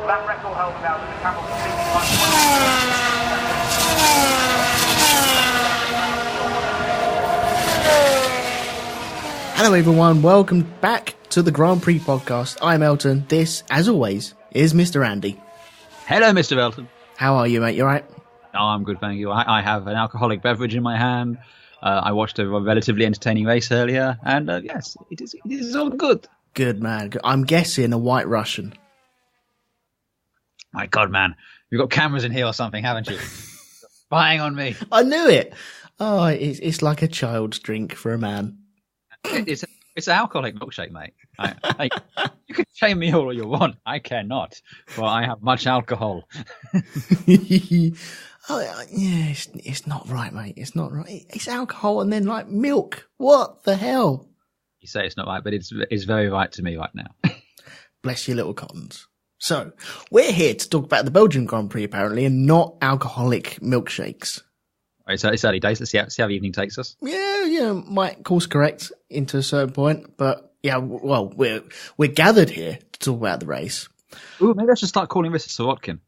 That record holds out and the camera completely Hello everyone, welcome back to the Grand Prix Podcast. I'm Elton. This, as always, is Mr. Andy. Hello, Mr. Elton. How are you, mate? You alright? Oh, I'm good, thank you. I have an alcoholic beverage in my hand. I watched a relatively entertaining race earlier, and yes, it is all good. Good, man. I'm guessing a White Russian. My God, man. You've got cameras in here or something, haven't you? Spying on me. I knew it. Oh, it's like a child's drink for a man. It's an alcoholic milkshake, mate. You can shame me all you want. I cannot, for I have much alcohol. It's not right, mate. It's not right. It's alcohol and then like milk. What the hell? You say it's not right, but it's very right to me right now. Bless your little cottons. So, we're here to talk about the Belgian Grand Prix, apparently, and not alcoholic milkshakes. Right, so it's early days. Let's see how the evening takes us. Yeah, might course correct into a certain point, but yeah, well, we're gathered here to talk about the race. Ooh, maybe I should start calling this a Sirotkin.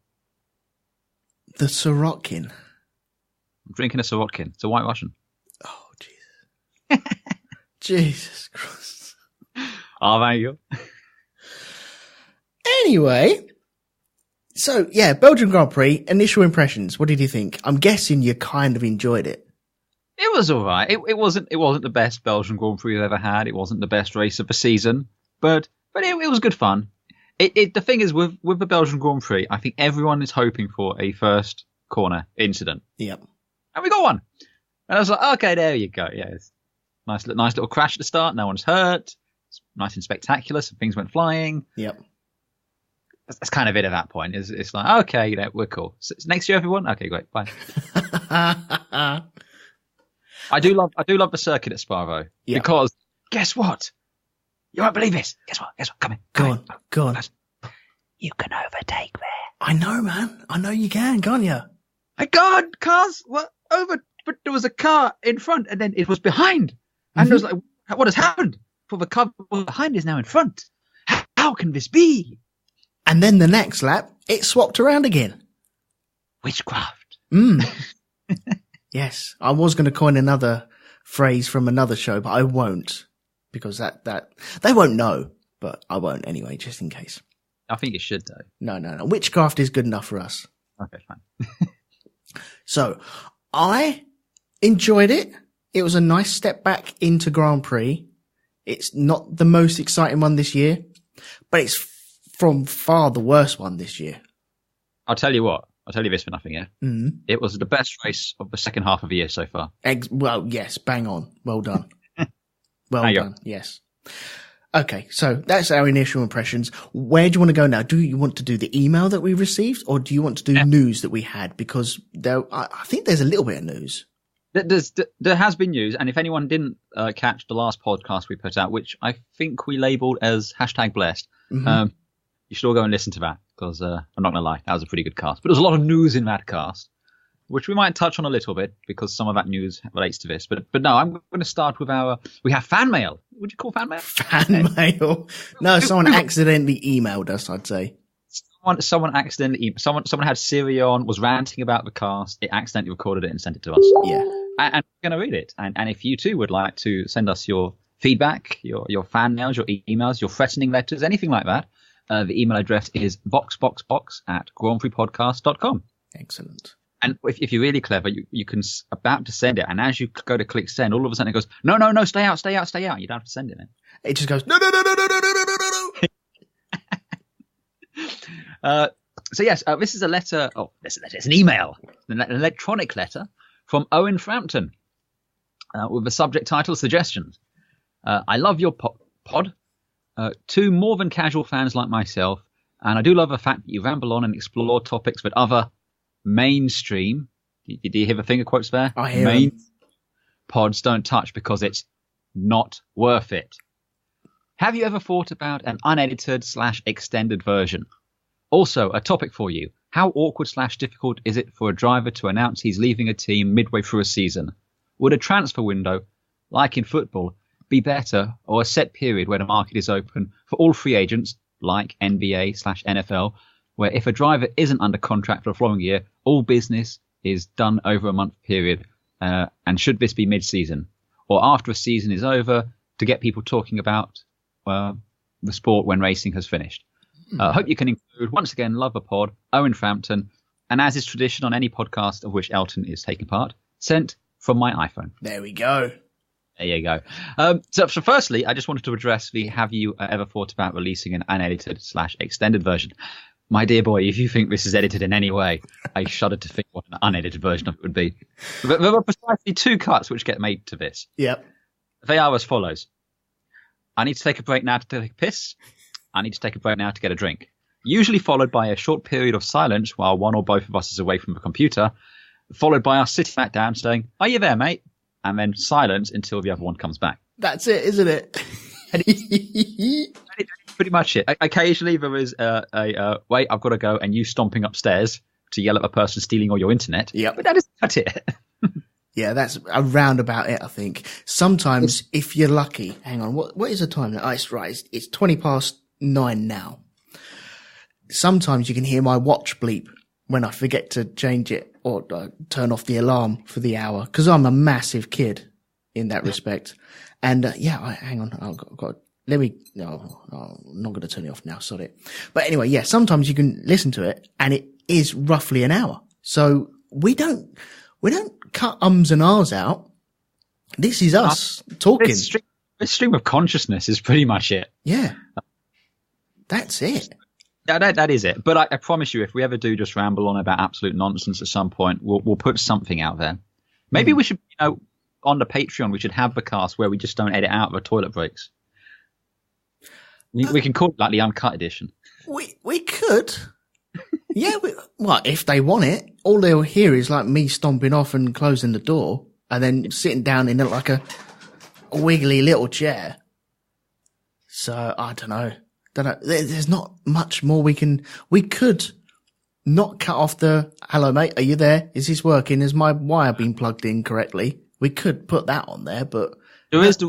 The Sirotkin. I'm drinking a Sirotkin. It's a White Russian. Oh, Jesus. Jesus Christ. Oh, thank you. Anyway, so yeah, Belgian Grand Prix, initial impressions. What did you think? I'm guessing you kind of enjoyed it. It was all right. It wasn't the best Belgian Grand Prix we've ever had. It wasn't the best race of the season, but it was good fun. The thing is, with the Belgian Grand Prix, I think everyone is hoping for a first corner incident. Yep. And we got one. And I was like, okay, there you go. Yeah, it's nice little crash at the start. No one's hurt. It's nice and spectacular. Some things went flying. Yep. That's kind of it at that point. It's like, okay, we're cool. So next year, everyone. Okay, great. Bye. I do love the circuit at Spa though, because guess what? You won't believe this. Guess what? Come in. Go on. You can overtake there. I know, man. I know you can, can't you? My God, cars were over, but there was a car in front, and then it was behind, and it was like, what has happened? For the car behind is now in front. How can this be? And then the next lap, it swapped around again. Witchcraft. Yes, I was going to coin another phrase from another show, but I won't, because that they won't know, but I won't anyway, just in case. I think it should though. No. Witchcraft is good enough for us. Okay, fine. So, I enjoyed it. It was a nice step back into Grand Prix. It's not the most exciting one this year, but it's from far the worst one this year. I'll tell you this for nothing, yeah? Mm. It was the best race of the second half of the year so far. Well, yes, bang on. Well done. Well done, yes. Okay, so that's our initial impressions. Where do you want to go now? Do you want to do the email that we received, or do you want to do news that we had? Because I think there's a little bit of news. There has been news, and if anyone didn't catch the last podcast we put out, which I think we labelled as #blessed, you should all go and listen to that, because I'm not going to lie, that was a pretty good cast. But there's a lot of news in that cast, which we might touch on a little bit, because some of that news relates to this. But no, I'm going to start with we have fan mail. Would you call fan mail? Fan mail? No, someone accidentally emailed us, I'd say. Someone accidentally, someone had Siri on, was ranting about the cast, it accidentally recorded it and sent it to us. Yeah. And we're going to read it. And if you too would like to send us your feedback, your fan mails, your emails, your threatening letters, anything like that, the email address is boxboxbox@grandprixpodcast.com. Excellent. And if you're really clever, you can about to send it, and as you go to click send, all of a sudden it goes, no, stay out. You don't have to send it then. It just goes, no. So yes, this is a letter. Oh, it's an email, an electronic letter from Owen Frampton, with the subject title suggestions. I love your pod. Two more than casual fans like myself, and I do love the fact that you ramble on and explore topics that other mainstream, did you hear the finger quotes there? I hear pods don't touch because it's not worth it. Have you ever thought about an unedited/extended version? Also, a topic for you. How awkward/difficult is it for a driver to announce he's leaving a team midway through a season? Would a transfer window, like in football, be better, or a set period where the market is open for all free agents, like NBA/NFL, where if a driver isn't under contract for the following year, all business is done over a month period. And should this be mid-season or after a season is over, to get people talking about the sport when racing has finished. Hope you can include, once again, love the pod, Owen Frampton, and as is tradition on any podcast of which Elton is taking part, sent from my iPhone. There we go. There you go. So firstly, I just wanted to address the have you ever thought about releasing an unedited/extended version? My dear boy, if you think this is edited in any way, I shudder to think what an unedited version of it would be. But there are precisely 2 cuts which get made to this. Yep. They are as follows. I need to take a break now to take a piss. I need to take a break now to get a drink. Usually followed by a short period of silence while one or both of us is away from the computer, followed by us sitting back down saying, "Are you there, mate?" And then silence until the other one comes back. That's it, isn't it? Pretty much it. Occasionally there is wait, I've got to go, and you stomping upstairs to yell at a person stealing all your internet. Yep. But that is about it. Yeah, that's around about it, I think. Sometimes, if you're lucky, hang on, what is the time now? Oh, it's right. It's 9:20 now. Sometimes you can hear my watch bleep when I forget to change it or turn off the alarm for the hour, because I'm a massive kid in that respect. And hang on, I've got no, I'm not going to turn it off now. Sorry. But anyway, yeah, sometimes you can listen to it and it is roughly an hour. So we don't cut ums and ahs out. This is us talking. This stream of consciousness is pretty much it. Yeah. That's it. That is it. But I promise you, if we ever do just ramble on about absolute nonsense at some point, we'll put something out there. Maybe we should, on the Patreon, we should have the cast where we just don't edit out the toilet breaks. We can call it like the uncut edition. We could. Yeah. If they want it, all they'll hear is like me stomping off and closing the door and then sitting down in like a wiggly little chair. So I don't know. There's not much more we could not cut off the, "Hello mate, are you there? Is this working? Has my wire been plugged in correctly?" We could put that on there, but there is the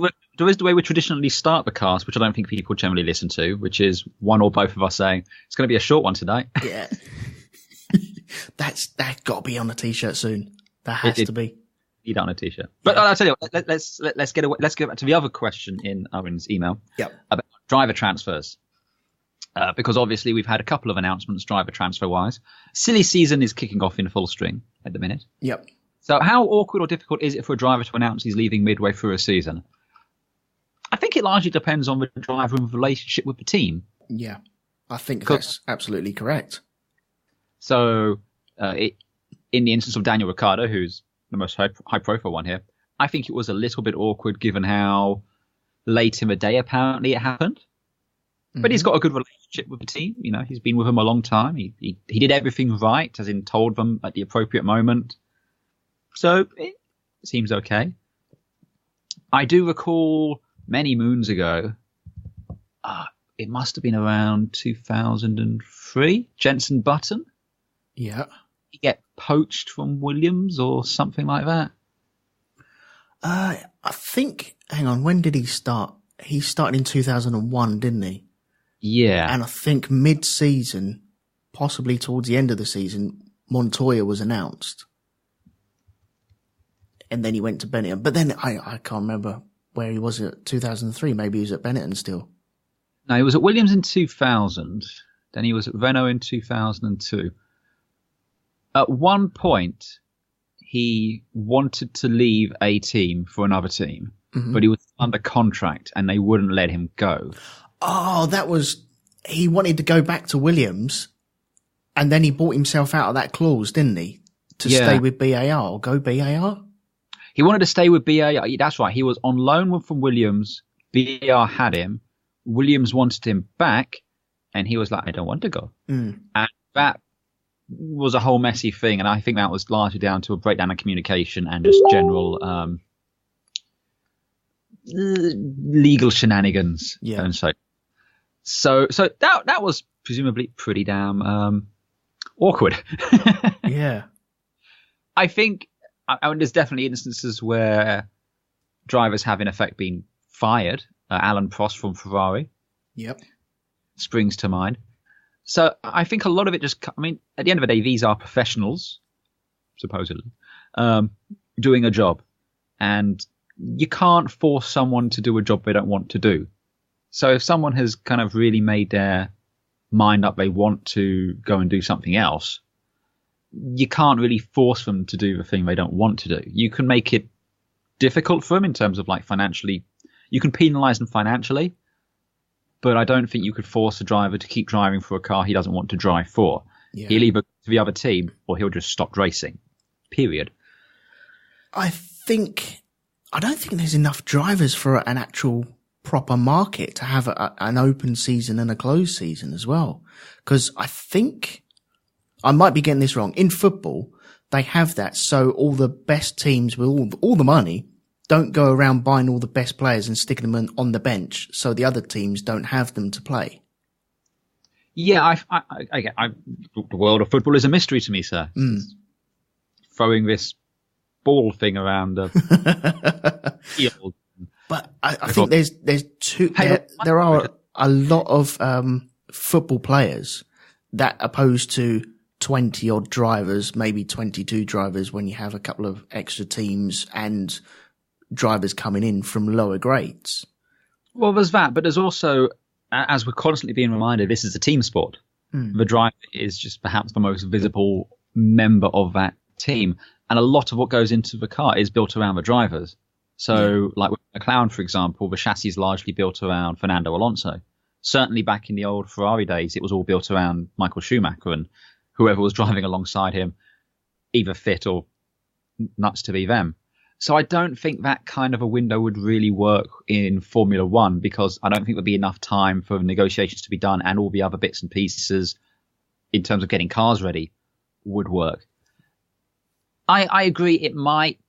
way we traditionally start the cast, which I don't think people generally listen to, which is one or both of us saying, "It's going to be a short one tonight." Yeah. That's got to be on a t-shirt soon. That has to be. Need it on a t-shirt. But yeah. I'll tell you what, let's get away. Let's get back to the other question in Owen's email. Yep. About driver transfers. Because obviously we've had a couple of announcements driver transfer wise. Silly season is kicking off in full string at the minute. Yep. So how awkward or difficult is it for a driver to announce he's leaving midway through a season? I think it largely depends on the driver and the relationship with the team. Yeah, I think that's absolutely correct. So in the instance of Daniel Ricciardo, who's the most high-profile one here, I think it was a little bit awkward given how late in the day apparently it happened. But he's got a good relationship with the team. He's been with them a long time. He did everything right, as in told them at the appropriate moment. So it seems okay. I do recall many moons ago, it must have been around 2003, Jenson Button. Yeah. He get poached from Williams or something like that. I think, hang on, when did he start? He started in 2001, didn't he? Yeah. And I think mid-season, possibly towards the end of the season, Montoya was announced. And then he went to Benetton. But then I can't remember where he was at 2003. Maybe he was at Benetton still. No, he was at Williams in 2000. Then he was at Renault in 2002. At one point, he wanted to leave a team for another team, but he was under contract and they wouldn't let him go. Oh, he wanted to go back to Williams and then he bought himself out of that clause, didn't he? To stay with BAR or go BAR? He wanted to stay with BAR. That's right. He was on loan from Williams. BAR had him. Williams wanted him back and he was like, "I don't want to go." And that was a whole messy thing. And I think that was largely down to a breakdown of communication and just general legal shenanigans. Yeah. And so that was presumably pretty damn awkward. Yeah. I think there's definitely instances where drivers have in effect been fired. Alan Prost from Ferrari. Yep. Springs to mind. So I think a lot of it just, I mean, at the end of the day, these are professionals, supposedly, doing a job. And you can't force someone to do a job they don't want to do. So if someone has kind of really made their mind up, they want to go and do something else, you can't really force them to do the thing they don't want to do. You can make it difficult for them in terms of like financially. You can penalize them financially, but I don't think you could force a driver to keep driving for a car he doesn't want to drive for. Yeah. He'll either go to the other team or he'll just stop racing. Period. I don't think there's enough drivers for an actual proper market to have an open season and a closed season as well. Because I think, I might be getting this wrong, in football, they have that so all the best teams with all the money don't go around buying all the best players and sticking them on the bench so the other teams don't have them to play. Yeah, the world of football is a mystery to me, sir. Throwing this ball thing around the field. But I think there's two. There are a lot of football players that, opposed to 20 odd drivers, maybe 22 drivers, when you have a couple of extra teams and drivers coming in from lower grades. Well, there's that, but there's also, as we're constantly being reminded, this is a team sport. The driver is just perhaps the most visible member of that team. And a lot of what goes into the car is built around the drivers. So like with McLaren, for example, the chassis is largely built around Fernando Alonso. Certainly back in the old Ferrari days, it was all built around Michael Schumacher and whoever was driving alongside him, either fit or nuts to be them. So I don't think that kind of a window would really work in Formula One, because I don't think there'd be enough time for negotiations to be done and all the other bits and pieces in terms of getting cars ready would work. I agree it might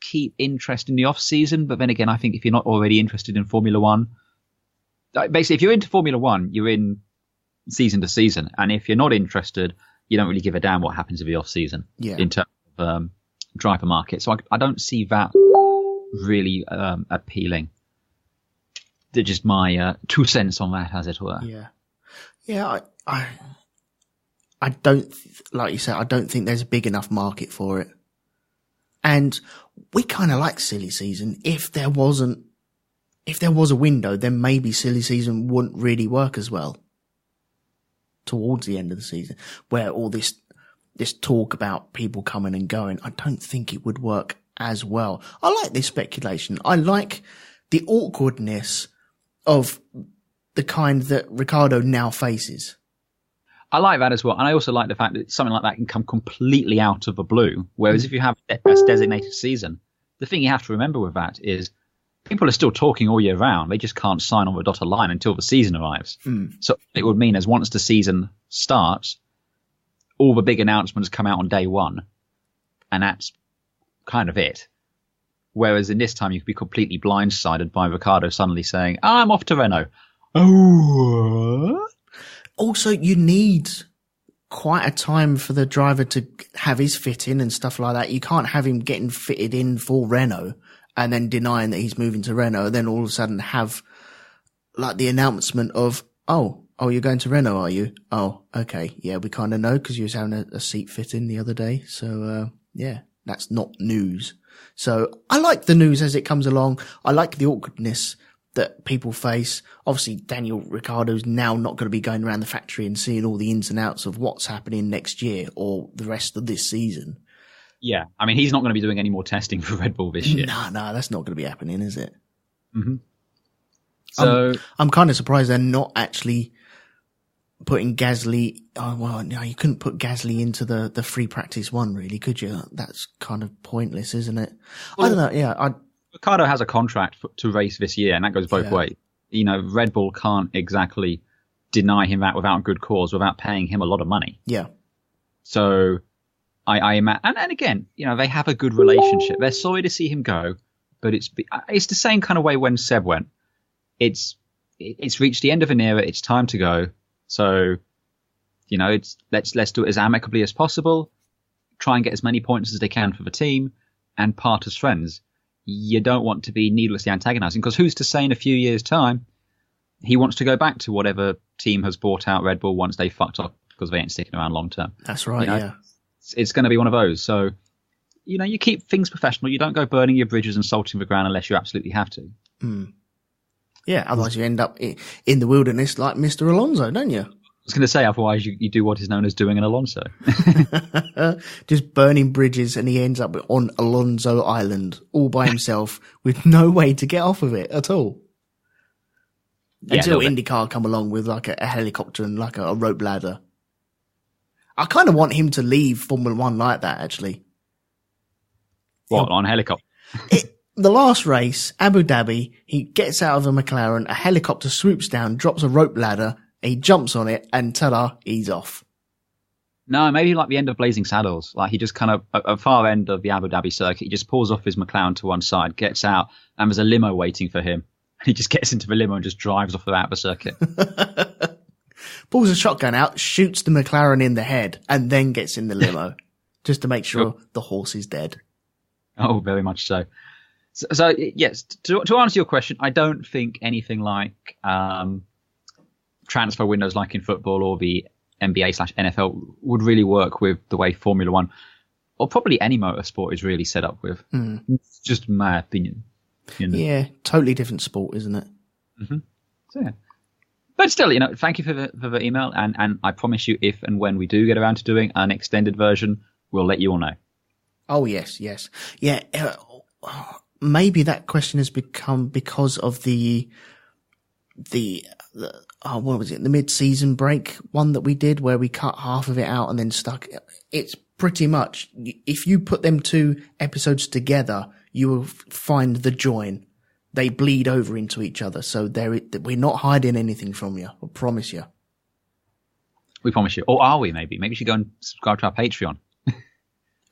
keep interest in the off season, but then again, I think if you're not already interested in Formula One, basically if you're into Formula One, you're in season to season, and if you're not interested, you don't really give a damn what happens in the off season in terms of driver market. So I don't see that really appealing. They're just my 2 cents on that, as it were. Yeah. I don't, like you said, I don't think there's a big enough market for it. And we kind of like silly season. If there was a window, then maybe silly season wouldn't really work as well towards the end of the season, where all this talk about people coming and going, I don't think it would work as well. I like this speculation. I like the awkwardness of the kind that Ricciardo now faces. I like that as well. And I also like the fact that something like that can come completely out of the blue. Whereas if you have a designated season, the thing you have to remember with that is people are still talking all year round. They just can't sign on the dotted line until the season arrives. So it would mean as once the season starts, all the big announcements come out on day one. And that's kind of it. Whereas in this time, you could be completely blindsided by Ricciardo suddenly saying, I'm off to Renault. Oh, also, you need quite a time for the driver to have his fit in and stuff like that. You can't have him getting fitted in for Renault and then denying that he's moving to Renault, and then all of a sudden have like the announcement of, oh, you're going to Renault, are you? Oh, okay. Yeah, we kind of know because you was having a seat fit in the other day. So, yeah, that's not news. So I like the news as it comes along. I like the awkwardness that people face. Obviously, Daniel Ricciardo's now not going to be going around the factory and seeing all the ins and outs of what's happening next year or the rest of this season. Yeah, I mean, he's not going to be doing any more testing for Red Bull this year. No, that's not going to be happening, is it? Mm-hmm. So I'm kind of surprised they're not actually putting Gasly. Oh, well, no, you couldn't put Gasly into the free practice one, really, could you? That's kind of pointless, isn't it? Well, I don't know. Yeah, Ricciardo has a contract to race this year, and that goes both ways. You know, Red Bull can't exactly deny him that without good cause, without paying him a lot of money. Yeah. So I imagine, and again, you know, they have a good relationship. They're sorry to see him go, but it's the same kind of way when Seb went. It's reached the end of an era. It's time to go. So, you know, let's do it as amicably as possible. Try and get as many points as they can for the team, and part as friends. You don't want to be needlessly antagonizing, because who's to say in a few years' time he wants to go back to whatever team has bought out Red Bull once they fucked up because they ain't sticking around long term. That's right, yeah. It's going to be one of those. So, you keep things professional. You don't go burning your bridges and salting the ground unless you absolutely have to. Mm. Yeah, otherwise you end up in the wilderness like Mr. Alonso, don't you? I was going to say, otherwise you do what is known as doing an Alonso. Just burning bridges, and he ends up on Alonso Island all by himself with no way to get off of it at all. Until IndyCar come along with like a helicopter and like a rope ladder. I kind of want him to leave Formula One like that, actually. What, on helicopter? The last race, Abu Dhabi, he gets out of a McLaren, a helicopter swoops down, drops a rope ladder, he jumps on it, and ta-da, he's off. No, maybe like the end of Blazing Saddles. Like he just kind of, at the far end of the Abu Dhabi circuit, he just pulls off his McLaren to one side, gets out, and there's a limo waiting for him. He just gets into the limo and just drives off out of the circuit. Pulls a shotgun out, shoots the McLaren in the head, and then gets in the limo just to make sure the horse is dead. Oh, very much so. So yes, to answer your question, I don't think anything like transfer windows like in football or the NBA/NFL would really work with the way Formula One, or probably any motorsport, is really set up with. It's just my opinion. Yeah, totally different sport, isn't it? Mm-hmm. So, yeah. But still, thank you for the email, and I promise you, if and when we do get around to doing an extended version, we'll let you all know. Oh, yes. Yeah, maybe that question has become because of the what was it? The mid-season break one that we did where we cut half of it out and then stuck. It's pretty much, if you put them 2 episodes together, you will find the join. They bleed over into each other. So we're not hiding anything from you. I promise you. We promise you. Or are we, maybe? Maybe you should go and subscribe to our Patreon.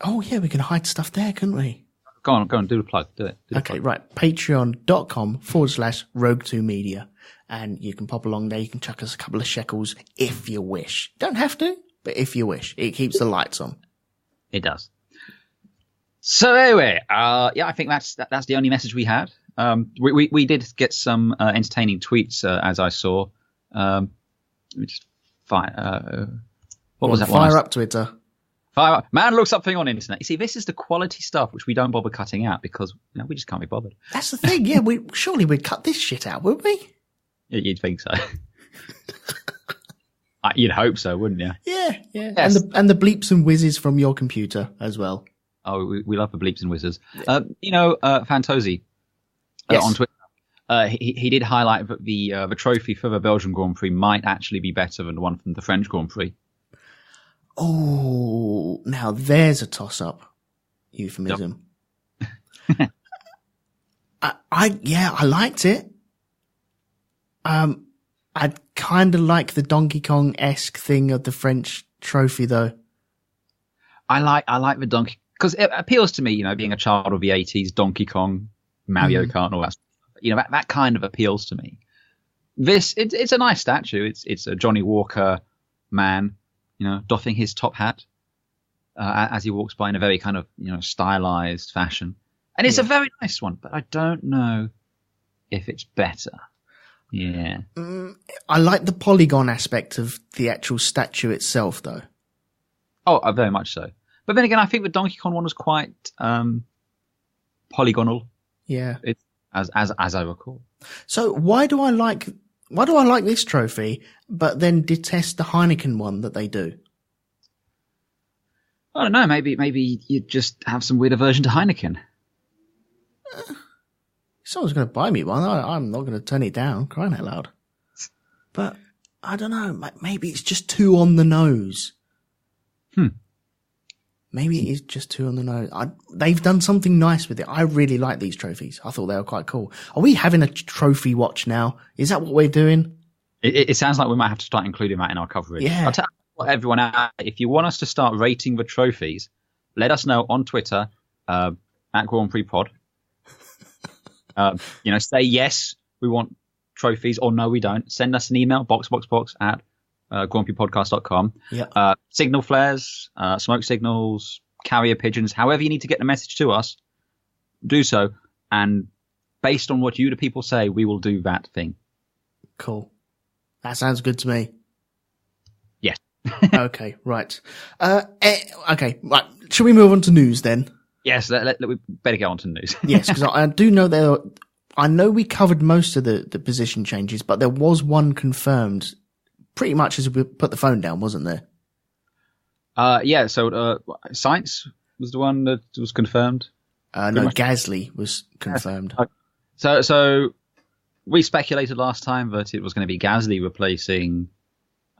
Oh, yeah, we can hide stuff there, couldn't we? Go on, do the plug. Do it. Okay, right. Patreon.com/RogueTwoMedia. And you can pop along there. You can chuck us a couple of shekels if you wish. Don't have to, but if you wish. It keeps the lights on. It does. So anyway, I think that's the only message we had. We did get some entertaining tweets, as I saw. Let me just fire. What was that one? Fire up Twitter. Fire up. Man looks up something on internet. You see, this is the quality stuff which we don't bother cutting out because we just can't be bothered. That's the thing. Yeah, surely we'd cut this shit out, wouldn't we? Yeah, you'd think so. You'd hope so, wouldn't you? Yeah. Yes. And the bleeps and whizzes from your computer as well. Oh, we love the bleeps and whizzes. Fantozzi on Twitter. He did highlight that the trophy for the Belgian Grand Prix might actually be better than the one from the French Grand Prix. Oh, now there's a toss-up euphemism. Yep. I liked it. I kind of like the Donkey Kong-esque thing of the French trophy, though. I like the Donkey, because it appeals to me, being a child of the 80s, Donkey Kong, Mario Kart, and all that stuff. That kind of appeals to me. It's a nice statue. It's a Johnny Walker man, doffing his top hat as he walks by in a very kind of, stylized fashion. And it's a very nice one, but I don't know if it's better. Yeah. I like the polygon aspect of the actual statue itself, though. Oh, very much so. But then again, I think the Donkey Kong one was quite polygonal. Yeah. As I recall. So why do I like this trophy, but then detest the Heineken one that they do? I don't know. Maybe you just have some weird aversion to Heineken. If someone's going to buy me one, I'm not going to turn it down, crying out loud. But I don't know. Maybe it's just too on the nose. Maybe it is just too on the nose. They've done something nice with it. I really like these trophies. I thought they were quite cool. Are we having a trophy watch now? Is that what we're doing? It sounds like we might have to start including that in our coverage. Yeah. I'll tell everyone out, if you want us to start rating the trophies, let us know on Twitter at Grand Prix Pod. Say yes, we want trophies, or no, we don't. Send us an email, box at grandprixpodcast.com. Yeah. Signal flares, smoke signals, carrier pigeons, however you need to get the message to us, do so. And based on what you, the people, say, we will do that thing. Cool. That sounds good to me. Yes. Okay, right. Okay, right. Should we move on to news then? Yes, we better get on to news. Yes, because I do know I know we covered most of the position changes, but there was one confirmed pretty much as we put the phone down, wasn't there? Yeah, so Science was the one that was confirmed. No, Gasly was confirmed. So we speculated last time that it was going to be Gasly replacing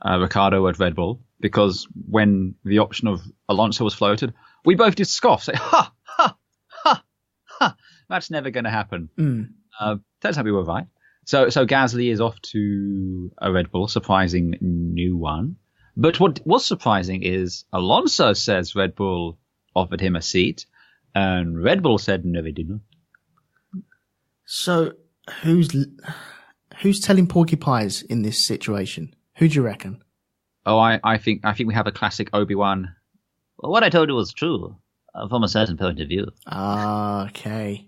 Ricciardo at Red Bull, because when the option of Alonso was floated, we both did scoff, say, ha, ha, ha, ha, that's never going to happen. Turns out we were right. So Gasly is off to a Red Bull, surprising new one. But what was surprising is Alonso says Red Bull offered him a seat, and Red Bull said no, they did not. So who's telling porcupines in this situation? Who do you reckon? Oh, I think we have a classic Obi-Wan. Well, what I told you was true, from a certain point of view. Okay.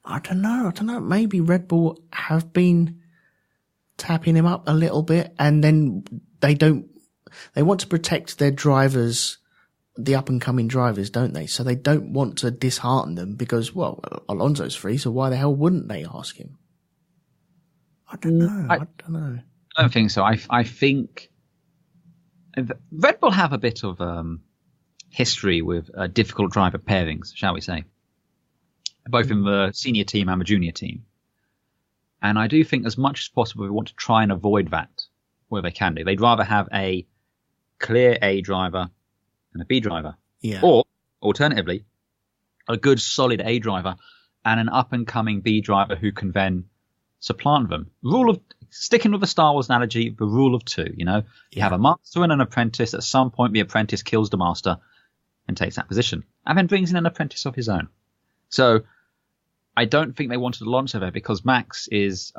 I don't know. Maybe Red Bull have been tapping him up a little bit, and then they want to protect their drivers, the up-and-coming drivers, don't they? So they don't want to dishearten them because, well, Alonso's free, so why the hell wouldn't they ask him? I don't know. I don't think so. I think Red Bull have a bit of history with difficult driver pairings, shall we say, both in the senior team and the junior team. And I do think as much as possible we want to try and avoid that where they can do. They'd rather have a clear A driver and a B driver. Yeah. Or, alternatively, a good solid A driver and an up-and-coming B driver who can then supplant them. Sticking with the Star Wars analogy, the rule of two, you know. You have a master and an apprentice. At some point, the apprentice kills the master and takes that position, and then brings in an apprentice of his own. So I don't think they wanted Alonso there because Max is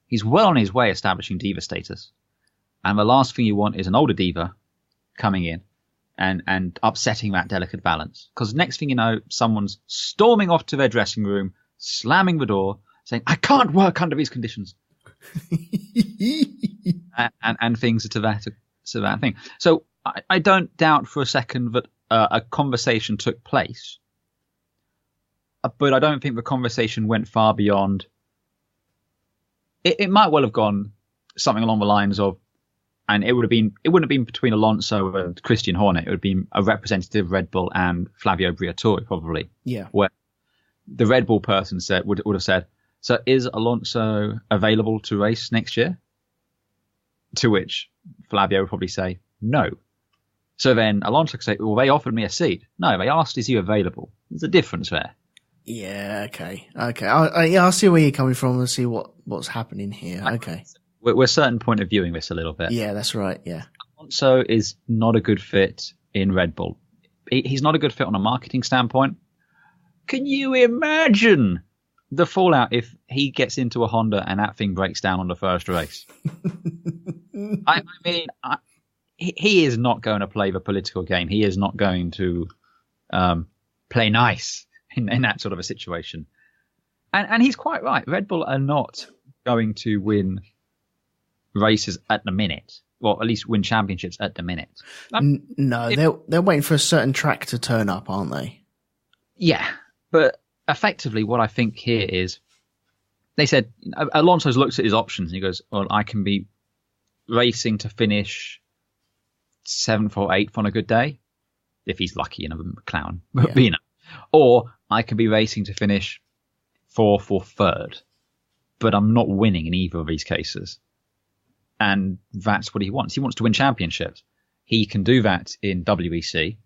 he's well on his way establishing diva status. And the last thing you want is an older diva coming in and upsetting that delicate balance. Because next thing you know, someone's storming off to their dressing room, slamming the door, saying, I can't work under these conditions. and things to that thing. So I don't doubt for a second that a conversation took place. But I don't think the conversation went far beyond. It might well have gone something along the lines of, and it wouldn't have been between Alonso and Christian Horner. It would have been a representative of Red Bull and Flavio Briatore, probably. Yeah. Where the Red Bull person would have said, so is Alonso available to race next year? To which Flavio would probably say, no. So then Alonso could say, well, they offered me a seat. No, they asked, is he available? There's a difference there. Yeah, okay. I'll see where you're coming from and see what's happening here. Okay. We're certain point of viewing this a little bit. Yeah, that's right, yeah. Alonso is not a good fit in Red Bull. He's not a good fit on a marketing standpoint. Can you imagine the fallout if he gets into a Honda and that thing breaks down on the first race? I mean, he is not going to play the political game. He is not going to play nice in that sort of a situation. And he's quite right. Red Bull are not going to win races at the minute. Well, at least win championships at the minute. No, they're waiting for a certain track to turn up, aren't they? Yeah, but effectively what I think here is they said Alonso's looked at his options and he goes, well, I can be racing to finish 7th or 8th on a good day if he's lucky, you know, McLaren, but you know, or I can be racing to finish 4th or 3rd, but I'm not winning in either of these cases. And that's what he wants. He wants to win championships. He can do that in WEC,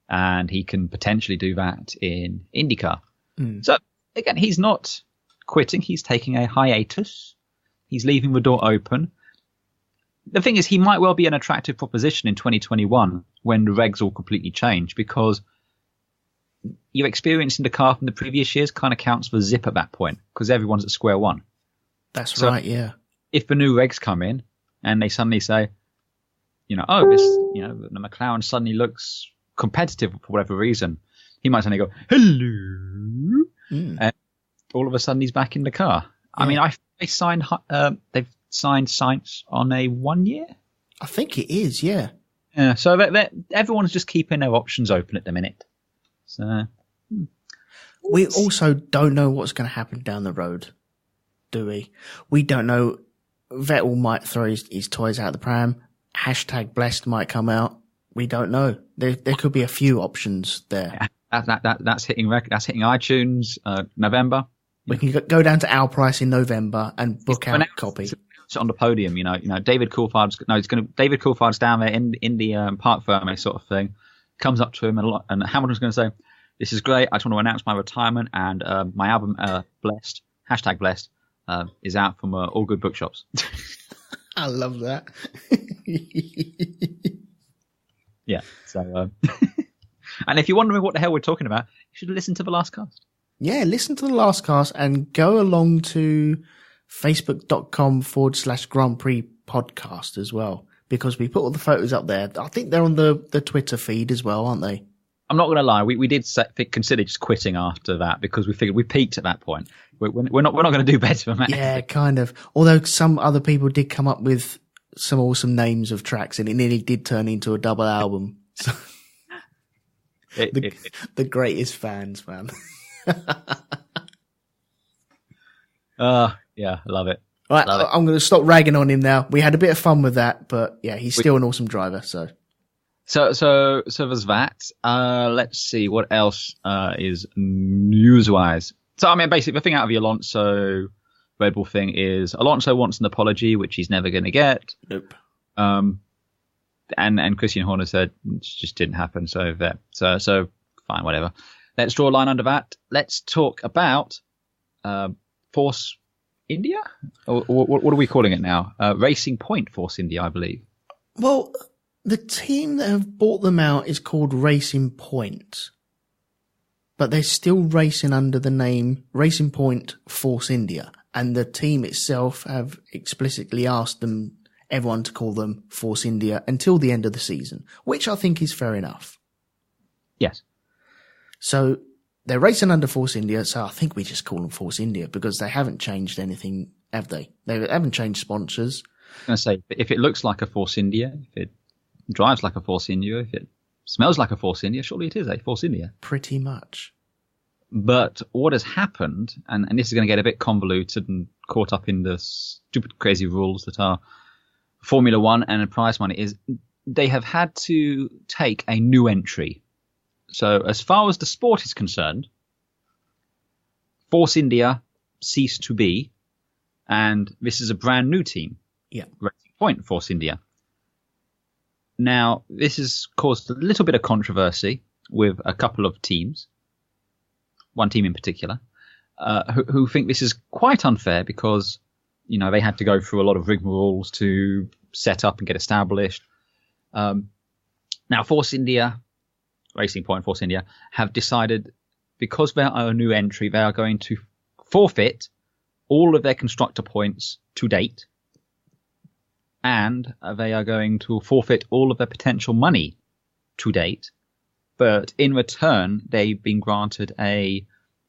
and he can potentially do that in IndyCar. So, again, he's not quitting. He's taking a hiatus. He's leaving the door open. The thing is, he might well be an attractive proposition in 2021 when the regs all completely change, because your experience in the car from the previous years kind of counts for zip at that point, because everyone's at square one. That's right, yeah. If the new regs come in and they suddenly say, you know, oh, this, you know, the McLaren suddenly looks competitive for whatever reason, he might suddenly go, hello, and all of a sudden he's back in the car. I mean, I they've signed Sainz on a 1 year? I think it is, yeah. Yeah, so everyone's just keeping their options open at the minute. So we also don't know what's going to happen down the road, do we? We don't know. Vettel might throw his toys out the pram. #blessed might come out. We don't know. There could be a few options there. That's hitting iTunes November. We can go down to our price in November and book out a copy. On the podium, David Coulthard's down there in the Park Ferme sort of thing. Comes up to him and Hamilton's going to say, "This is great. I just want to announce my retirement and my album Blessed #blessed is out from all good bookshops." I love that. Yeah. So, and if you're wondering what the hell we're talking about, you should listen to the last cast. Yeah, listen to the last cast and go along to facebook.com/Grand Prix Podcast as well, because we put all the photos up there. I think they're on the Twitter feed as well, aren't they? I'm not going to lie. We did consider just quitting after that because we figured we peaked at that point. We're not going to do better than that. Yeah, kind of. Although some other people did come up with some awesome names of tracks, and it nearly did turn into a double album. So the greatest fans, man. Yeah, I love it. All right, I'm going to stop ragging on him now. We had a bit of fun with that, but yeah, he's still an awesome driver. So there's that. Let's see what else is news-wise. So I mean, basically, the thing out of the Alonso Red Bull thing is Alonso wants an apology, which he's never going to get. Nope. And Christian Horner said it just didn't happen. So fine, whatever. Let's draw a line under that. Let's talk about Force India? Or what are we calling it now? Racing Point Force India, I believe. Well, the team that have bought them out is called Racing Point, but they're still racing under the name Racing Point Force India, and the team itself have explicitly asked everyone to call them Force India until the end of the season, which I think is fair enough. Yes. So they're racing under Force India, so I think we just call them Force India because they haven't changed anything, have they? They haven't changed sponsors. I was going to say, if it looks like a Force India, if it drives like a Force India, if it smells like a Force India, surely it is a Force India. Pretty much. But what has happened, and this is going to get a bit convoluted and caught up in the stupid, crazy rules that are Formula One and prize money, is they have had to take a new entry. So as far as the sport is concerned, Force India ceased to be, and this is a brand new team. Yeah. Racing Point Force India. Now, this has caused a little bit of controversy with a couple of teams, one team in particular, who think this is quite unfair because, they had to go through a lot of rigmaroles to set up and get established. Now, Force India, Racing Point Force India, have decided because they are a new entry, they are going to forfeit all of their constructor points to date, and they are going to forfeit all of their potential money to date. But in return, they've been granted a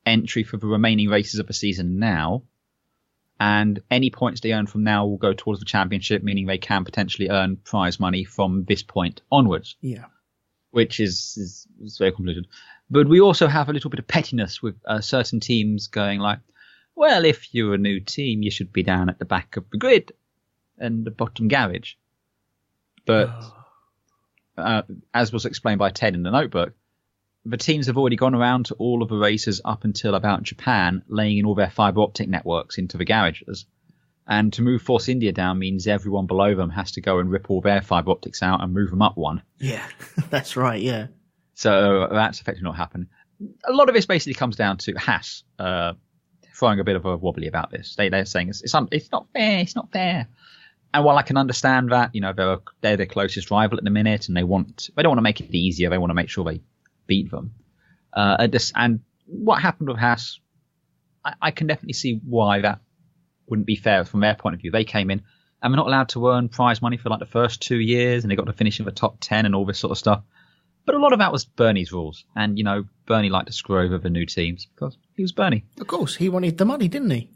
entry for the remaining races of the season now, and any points they earn from now will go towards the championship, meaning they can potentially earn prize money from this point onwards. Yeah. Which is very convoluted. But we also have a little bit of pettiness with certain teams going like, well, if you're a new team, you should be down at the back of the grid and the bottom garage. But as was explained by Ted in the notebook, the teams have already gone around to all of the races up until about Japan, laying in all their fibre optic networks into the garages. And to move Force India down means everyone below them has to go and rip all their fibre optics out and move them up one. Yeah, that's right, yeah. So that's effectively not happening. A lot of this basically comes down to Haas throwing a bit of a wobbly about this. They're saying it's not fair. And while I can understand that, they're their closest rival at the minute, and they don't want to make it easier. They want to make sure they beat them. And what happened with Haas, I can definitely see why that wouldn't be fair from their point of view. They came in and they're not allowed to earn prize money for like the first 2 years, and they got to finish in the top 10 and all this sort of stuff. But a lot of that was Bernie's rules. And, Bernie liked to screw over the new teams because he was Bernie. Of course, he wanted the money, didn't he?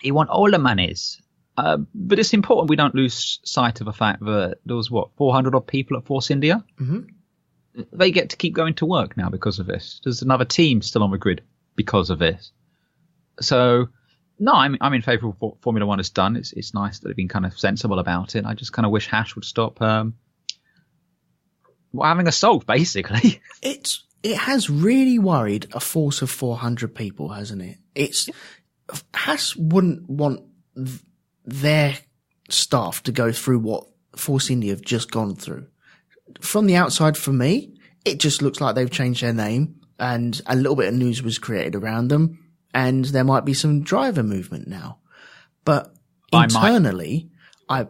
You want all the monies. But it's important we don't lose sight of the fact that there was, 400 odd people at Force India? Mm-hmm. They get to keep going to work now because of this. There's another team still on the grid because of this. So, no, I'm in favour of what Formula One has done. It's nice that they've been kind of sensible about it. I just kind of wish Haas would stop having assault, basically. It has really worried a force of 400 people, hasn't it? Haas wouldn't want their staff to go through what Force India have just gone through. From the outside, for me, it just looks like they've changed their name and a little bit of news was created around them and there might be some driver movement now. But internally, I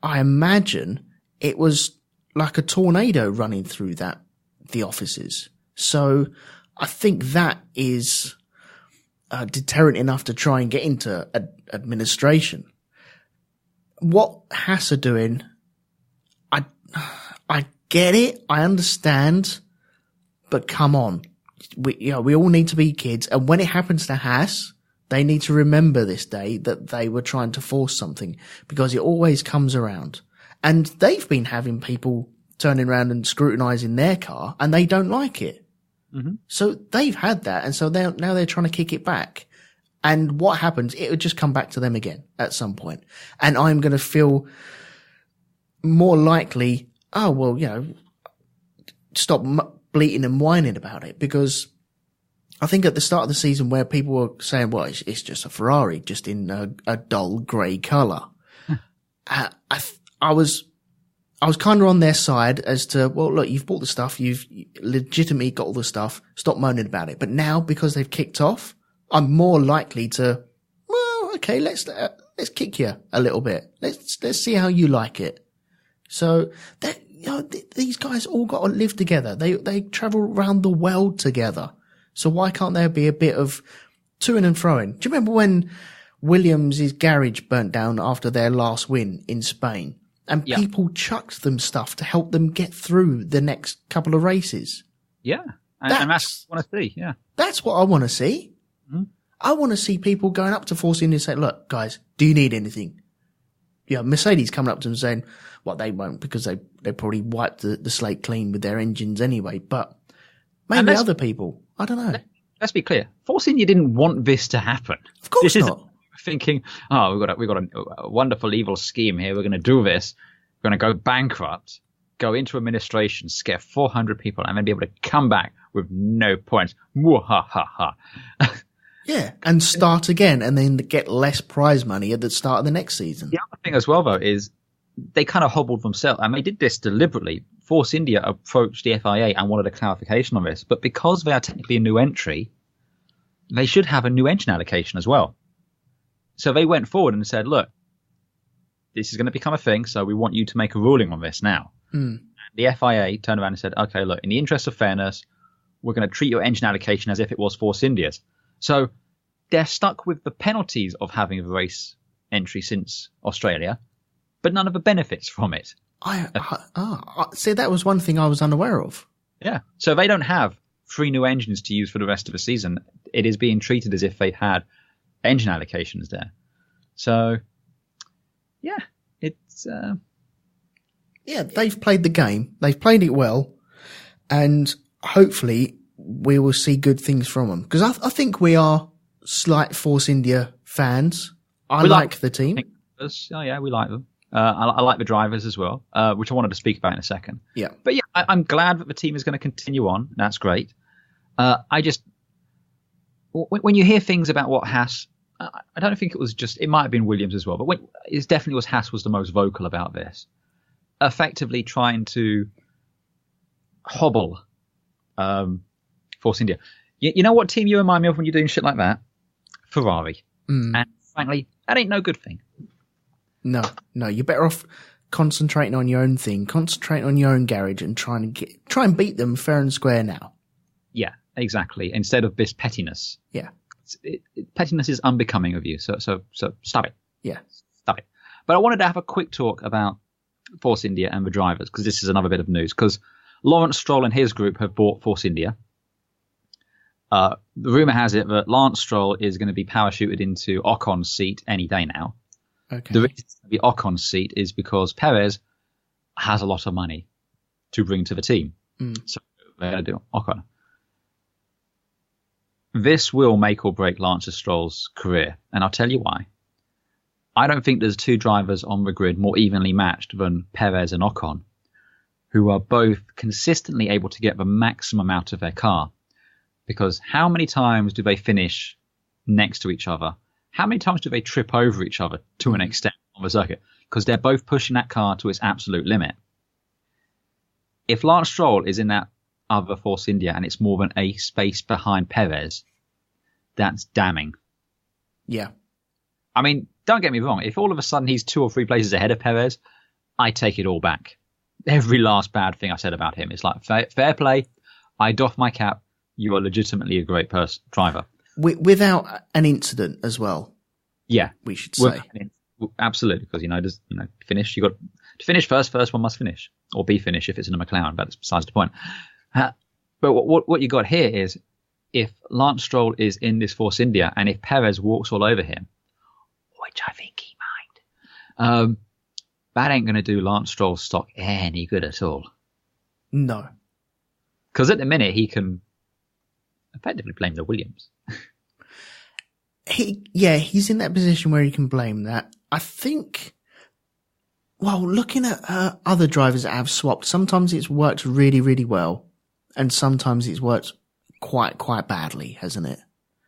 imagine it was like a tornado running through the offices. So I think that is deterrent enough to try and get into administration. What Haas are doing, I get it, I understand, but come on, we all need to be kids. And when it happens to Haas, they need to remember this day that they were trying to force something because it always comes around. And they've been having people turning around and scrutinizing their car, and they don't like it. Mm-hmm. So they've had that, and so now they're trying to kick it back. And what happens? It would just come back to them again at some point. And I'm going to feel more likely, stop bleating and whining about it, because I think at the start of the season where people were saying, well, it's just a Ferrari, just in a dull grey colour. I was kind of on their side as to, well, look, you've bought the stuff, you've legitimately got all the stuff, stop moaning about it. But now, because they've kicked off, I'm more likely to, well, okay, let's kick you a little bit. Let's see how you like it. So that, these guys all got to live together. They travel around the world together. So why can't there be a bit of to-ing and fro-ing? Do you remember when Williams' garage burnt down after their last win in Spain? And people chucked them stuff to help them get through the next couple of races. Yeah. And that's what I want to see. Yeah. That's what I want to see. Mm-hmm. I want to see people going up to Force India and say, look, guys, do you need anything? Yeah. Mercedes coming up to them saying, well, they won't because they probably wiped the slate clean with their engines anyway. But maybe other people, I don't know. Let's be clear. Force India didn't want this to happen. Of course not. Thinking, we've got a wonderful evil scheme here. We're going to do this. We're going to go bankrupt, go into administration, scare 400 people, and then be able to come back with no points. Mwahaha. Yeah, and start again, and then get less prize money at the start of the next season. The other thing as well, though, is they kind of hobbled themselves, and they did this deliberately. Force India approached the FIA and wanted a clarification on this, but because they are technically a new entry, they should have a new engine allocation as well. So they went forward and said, look, this is going to become a thing, so we want you to make a ruling on this now. Mm. The FIA turned around and said, okay, look, in the interest of fairness, we're going to treat your engine allocation as if it was Force India's. So they're stuck with the penalties of having a race entry since Australia, but none of the benefits from it. See, that was one thing I was unaware of. Yeah. So they don't have 3 new engines to use for the rest of the season. It is being treated as if they've had engine allocations there. So, yeah, it's... Yeah, they've played the game. They've played it well. And hopefully we will see good things from them. Because I think we are slight Force India fans. I like the team. Oh, yeah, we like them. I like the drivers as well, which I wanted to speak about in a second. Yeah. But yeah, I'm glad that the team is going to continue on. That's great. When you hear things about what Haas, I don't think it might have been Williams as well, but it definitely was Haas was the most vocal about this. Effectively trying to hobble Force India. You know what team you remind me of when you're doing shit like that? Ferrari. Mm. And frankly, that ain't no good thing. No, you're better off concentrating on your own thing, concentrating on your own garage and try and beat them fair and square now. Yeah, exactly. Instead of this pettiness. Yeah. Pettiness is unbecoming of you. So stop it. Yeah. Stop it. But I wanted to have a quick talk about Force India and the drivers, because this is another bit of news. Because Lawrence Stroll and his group have bought Force India. The rumour has it that Lance Stroll is going to be parachuted into Ocon's seat any day now. Okay. The reason it's going to be Ocon's seat is because Perez has a lot of money to bring to the team. So they're going to do Ocon. This will make or break Lance Stroll's career, and I'll tell you why. I don't think there's two drivers on the grid more evenly matched than Perez and Ocon, who are both consistently able to get the maximum out of their car. Because how many times do they finish next to each other? How many times do they trip over each other to an extent on the circuit? Because they're both pushing that car to its absolute limit. If Lance Stroll is in that other Force India and it's more than a space behind Perez, that's damning. Yeah. I mean, don't get me wrong. If all of a sudden he's 2 or 3 places ahead of Perez, I take it all back. Every last bad thing I said about him. It's like, fair play. I doff my cap. You are legitimately a great driver. Without an incident as well. Yeah. We should say. Absolutely. Because, finish. You got to finish first. First one must finish. Or be finished if it's in a McLaren. But that's besides the point. But what you got here is, if Lance Stroll is in this Force India and if Perez walks all over him, which I think he might, that ain't going to do Lance Stroll's stock any good at all. No. Because at the minute he can effectively blame the Williams. He's in that position where he can blame that. I think, looking at other drivers that have swapped, sometimes it's worked really, really well, and sometimes it's worked quite badly, hasn't it?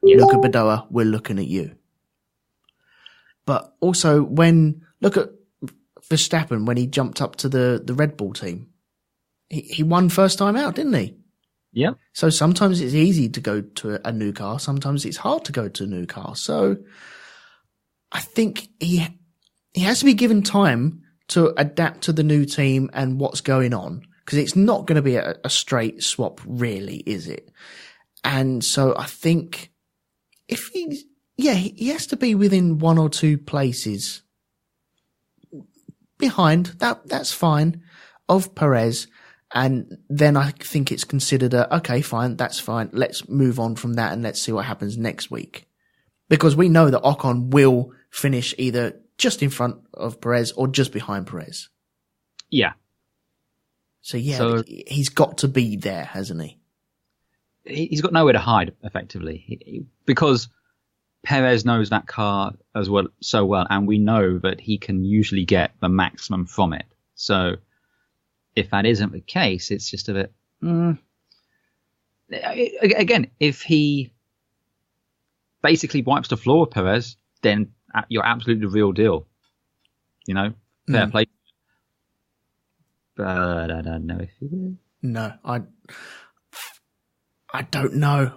Yes. Look at Badoa, we're looking at you. But also, look at Verstappen when he jumped up to the Red Bull team. He won first time out, didn't he? Yeah. So sometimes it's easy to go to a new car. Sometimes it's hard to go to a new car. So I think he has to be given time to adapt to the new team and what's going on, because it's not going to be a straight swap, really, is it? And so I think if he has to be within 1 or 2 places behind, that's fine, of Perez. And then I think it's considered okay, fine, that's fine. Let's move on from that and let's see what happens next week. Because we know that Ocon will finish either just in front of Perez or just behind Perez. Yeah. So he's got to be there, hasn't he? He's got nowhere to hide, effectively, because Perez knows that car as well so well, and we know that he can usually get the maximum from it. So if that isn't the case, it's just a bit. Again, if he basically wipes the floor with Perez, then you're absolutely the real deal. Fair play. But I don't know if he will. No, I don't know.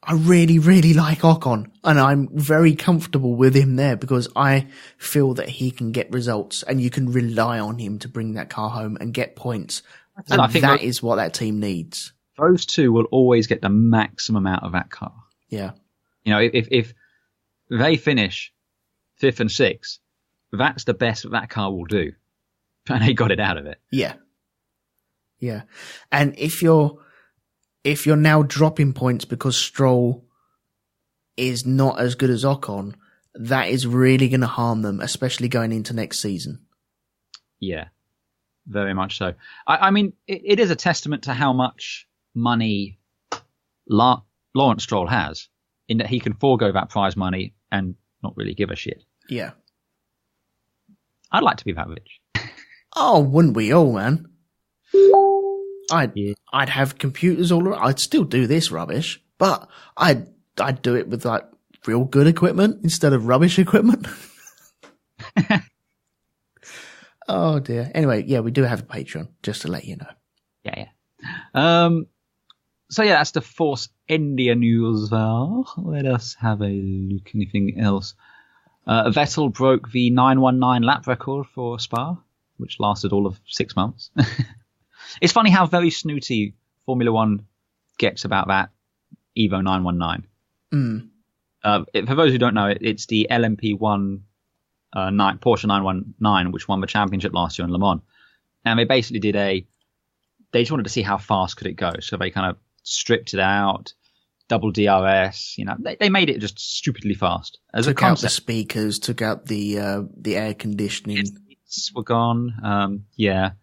I really, really like Ocon, and I'm very comfortable with him there because I feel that he can get results and you can rely on him to bring that car home and get points. And I think that is what that team needs. Those two will always get the maximum out of that car. Yeah. If they finish 5th and 6th, that's the best that car will do. And they got it out of it. Yeah. Yeah. And if you're now dropping points because Stroll is not as good as Ocon, that is really going to harm them, especially going into next season. Yeah, very much so. I mean, it is a testament to how much money Lawrence Stroll has, in that he can forego that prize money and not really give a shit. Yeah. I'd like to be that rich. Oh, wouldn't we all, man? I'd have computers all around. I'd still do this rubbish, but I'd do it with like real good equipment instead of rubbish equipment. Oh dear. Anyway, yeah, we do have a Patreon, just to let you know. Yeah. So yeah, that's the Force India news. Let us have a look. Anything else? Vettel broke the 919 lap record for Spa, which lasted all of 6 months. It's funny how very snooty Formula One gets about that Evo 919. For those who don't know, it's the LMP1 Porsche 919, which won the championship last year in Le Mans. And they basically they just wanted to see how fast could it go. So they kind of stripped it out, double DRS. They made it just stupidly fast. As took a concept, out the speakers, took out the air conditioning. Seats were gone. The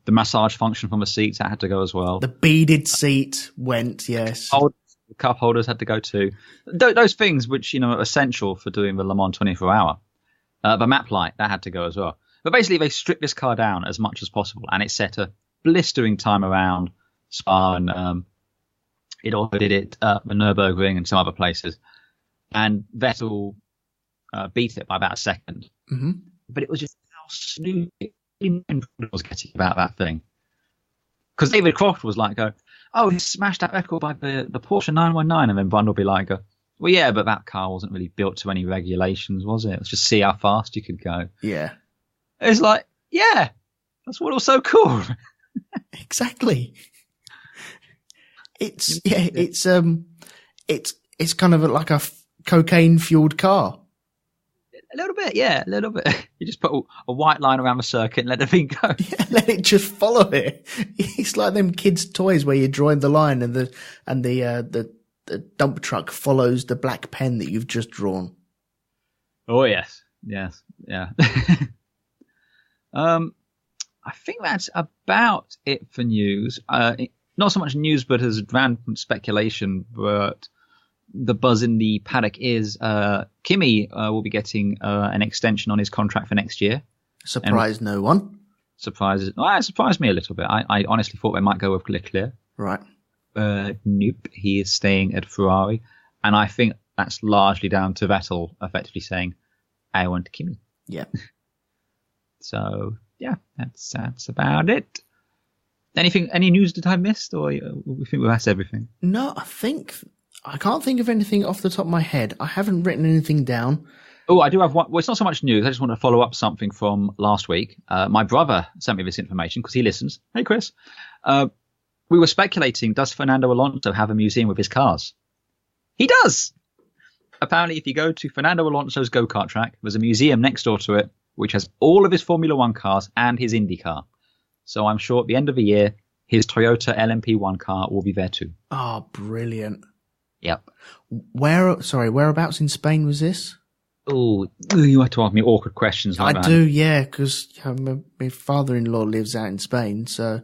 massage function from the seats, that had to go as well. The beaded seat went, yes. The cup holders had to go too. Those things which, are essential for doing the Le Mans 24 hour. The map light, that had to go as well. But basically they stripped this car down as much as possible, and it set a blistering time around Spa, and it also did it at the Nürburgring and some other places. And Vettel beat it by about a second. Mm-hmm. But it was just how smooth it was getting about that thing. Because David Croft was like, he smashed that record by the Porsche 919, and then Brundle will be like, well, yeah, but that car wasn't really built to any regulations, was it? Let's just see how fast you could go. Yeah. It's like, yeah, that's what was so cool. Exactly. It's kind of like a cocaine fueled car. A little bit, yeah, a little bit. You just put a white line around the circuit and let the thing go. Yeah, let it just follow it. It's like them kids' toys where you're drawing the line and the dump truck follows the black pen that you've just drawn. Oh yes, yeah. I think that's about it for news. Not so much news, but as random speculation. But the buzz in the paddock is Kimi will be getting an extension on his contract for next year. Surprised no one. It surprised me a little bit. I honestly thought they might go with Leclerc. Right. Nope, he is staying at Ferrari. And I think that's largely down to Vettel effectively saying, I want Kimi. Yeah. So, yeah, that's about it. Any news that I missed, or we think that's everything? No, I can't think of anything off the top of my head. I haven't written anything down. Oh, I do have one. Well, it's not so much news. I just want to follow up something from last week. My brother sent me this information because he listens. Hey, Chris. We were speculating, does Fernando Alonso have a museum with his cars? He does! Apparently, if you go to Fernando Alonso's go-kart track, there's a museum next door to it, which has all of his Formula One cars and his Indy car. So I'm sure at the end of the year, his Toyota LMP1 car will be there too. Oh, brilliant. Yep. Whereabouts in Spain was this? Oh, you have to ask me awkward questions like that. I do, yeah, because my father-in-law lives out in Spain, so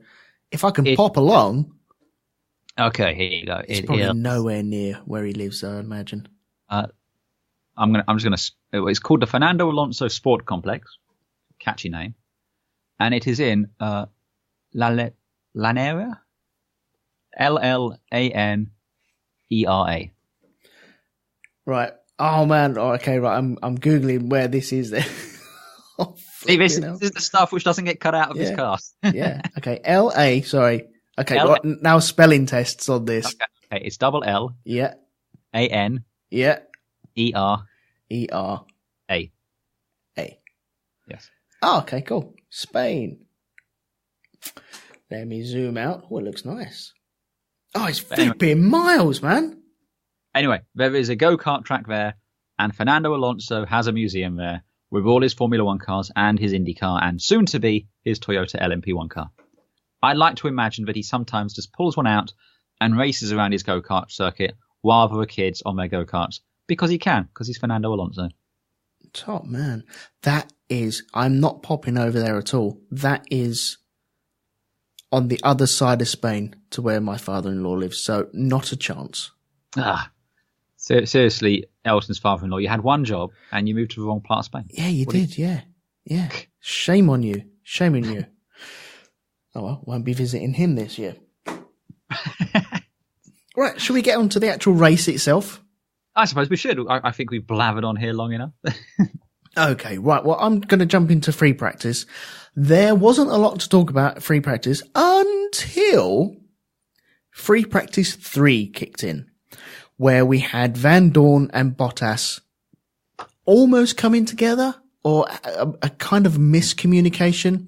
if I can pop along. Okay, here you go. It's probably nowhere near where he lives, though, I imagine. It's called the Fernando Alonso Sport Complex. Catchy name. And it is in Lanera? Lanera. Right. Oh man. Oh, okay. Right. I'm googling where this is. There. Oh, see, this is the stuff which doesn't get cut out of his cars. Yeah. Okay. LA. Sorry. Okay. Right, now spelling tests on this. Okay. It's double L. Yeah. AN. Yeah. ER. A. Yes. Oh, okay. Cool. Spain. Let me zoom out. Oh, it looks nice. Oh, it's flipping miles, man. Anyway, there is a go-kart track there, and Fernando Alonso has a museum there with all his Formula One cars and his Indy car, and soon to be his Toyota LMP1 car. I'd like to imagine that he sometimes just pulls one out and races around his go-kart circuit while there are kids on their go-karts, because he's Fernando Alonso. Top man. I'm not popping over there at all. That is on the other side of Spain to where my father-in-law lives, so not a chance. Seriously, Elton's father-in-law, you had one job and you moved to the wrong part of Spain. Yeah, you did. Yeah. Shame on you. Oh well, won't be visiting him this year. Right, shall we get on to the actual race itself? I suppose we should. I think we've blathered on here long enough. Okay, right. Well, I'm going to jump into free practice. There wasn't a lot to talk about at free practice until free practice 3 kicked in, where we had Van Dorn and Bottas almost coming together, or a kind of miscommunication.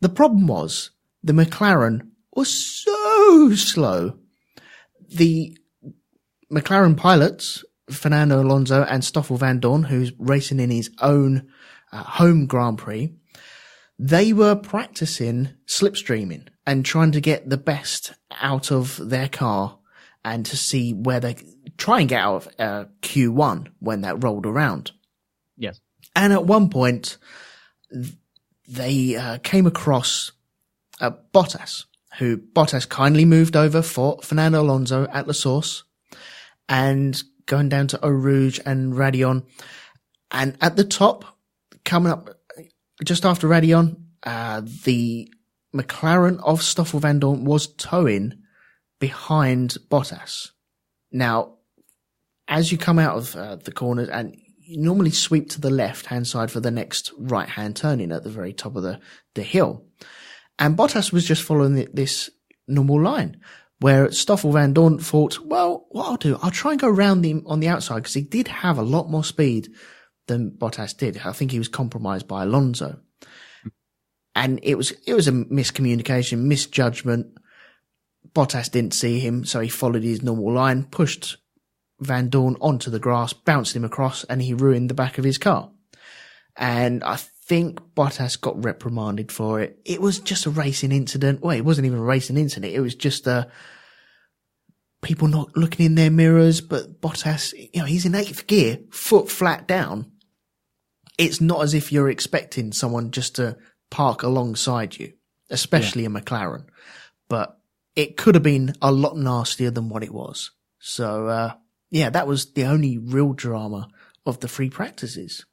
The problem was the McLaren was so slow. The McLaren pilots, Fernando Alonso and Stoffel Van Dorn, who's racing in his own home Grand Prix, they were practicing slipstreaming and trying to get the best out of their car and to see where they try and get out of Q1 when that rolled around. Yes. And at one point, they came across Bottas, who Bottas kindly moved over for Fernando Alonso at the source and going down to Eau Rouge and Radion. And at the top, coming up just after Radion, the McLaren of Stoffel Van Dorn was towing behind Bottas. Now, as you come out of the corners, and you normally sweep to the left-hand side for the next right-hand turning at the very top of the hill. And Bottas was just following this normal line, where Stoffel Van Dorn thought, well, what I'll do, I'll try and go around him on the outside, because he did have a lot more speed than Bottas did. I think he was compromised by Alonso. And it was a miscommunication, misjudgment. Bottas didn't see him, so he followed his normal line, pushed Van Dorn onto the grass, bounced him across, and he ruined the back of his car. And I think Bottas got reprimanded for it. It was just a racing incident. Well, it wasn't even a racing incident. It was just people not looking in their mirrors. But Bottas, he's in 8th gear, foot flat down. It's not as if you're expecting someone just to park alongside you, especially a McLaren. But it could have been a lot nastier than what it was. So, that was the only real drama of the free practices.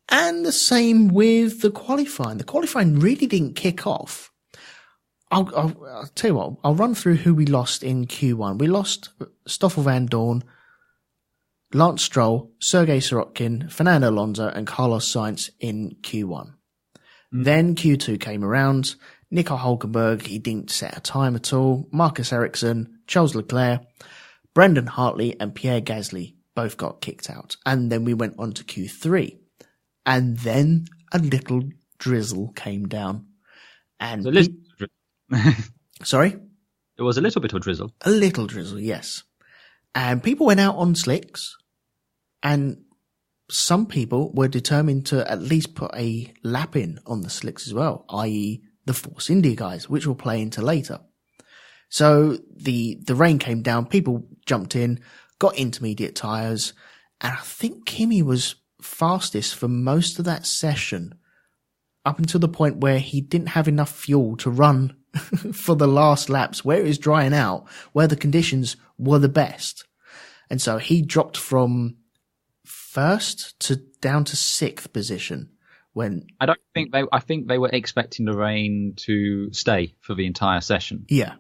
And the same with the qualifying. The qualifying really didn't kick off. I'll tell you what, I'll run through who we lost in Q1. We lost Stoffel Van Dorn, Lance Stroll, Sergei Sirotkin, Fernando Alonso, and Carlos Sainz in Q1. Then Q2 came around. Nico Hülkenberg, he didn't set a time at all. Marcus Ericsson, Charles Leclerc, Brendan Hartley, and Pierre Gasly both got kicked out. And then we went on to Q3. And then a little drizzle came down. And Sorry? It was a little bit of drizzle. A little drizzle, yes. And people went out on slicks, and some people were determined to at least put a lap in on the slicks as well, i.e. the Force India guys, which we'll play into later. So the rain came down, people jumped in, got intermediate tyres, and I think Kimi was fastest for most of that session, up until the point where he didn't have enough fuel to run for the last laps, where it was drying out, where the conditions were the best. And so he dropped from first to down to 6th position. When I think they were expecting the rain to stay for the entire session. Yeah.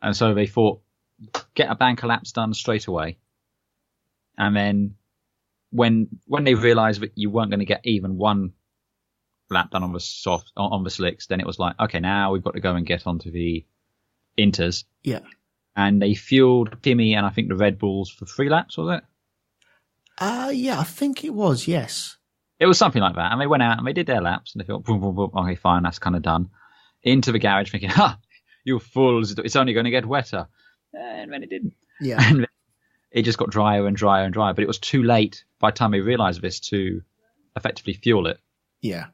And so they thought, get a bank of laps done straight away. And then when they realised that you weren't going to get even one lap done on the slicks, then it was like, okay, now we've got to go and get onto the inters. Yeah. And they fueled Kimi and I think the Red Bulls for 3 laps, was it? Yeah, I think it was, yes. It was something like that. And they went out and they did their laps and they thought, boom, boom, boom, okay, fine, that's kind of done. Into the garage thinking, you fools, it's only going to get wetter. And then it didn't. Yeah. And it just got drier and drier and drier. But it was too late by the time they realised this to effectively fuel it. Yeah.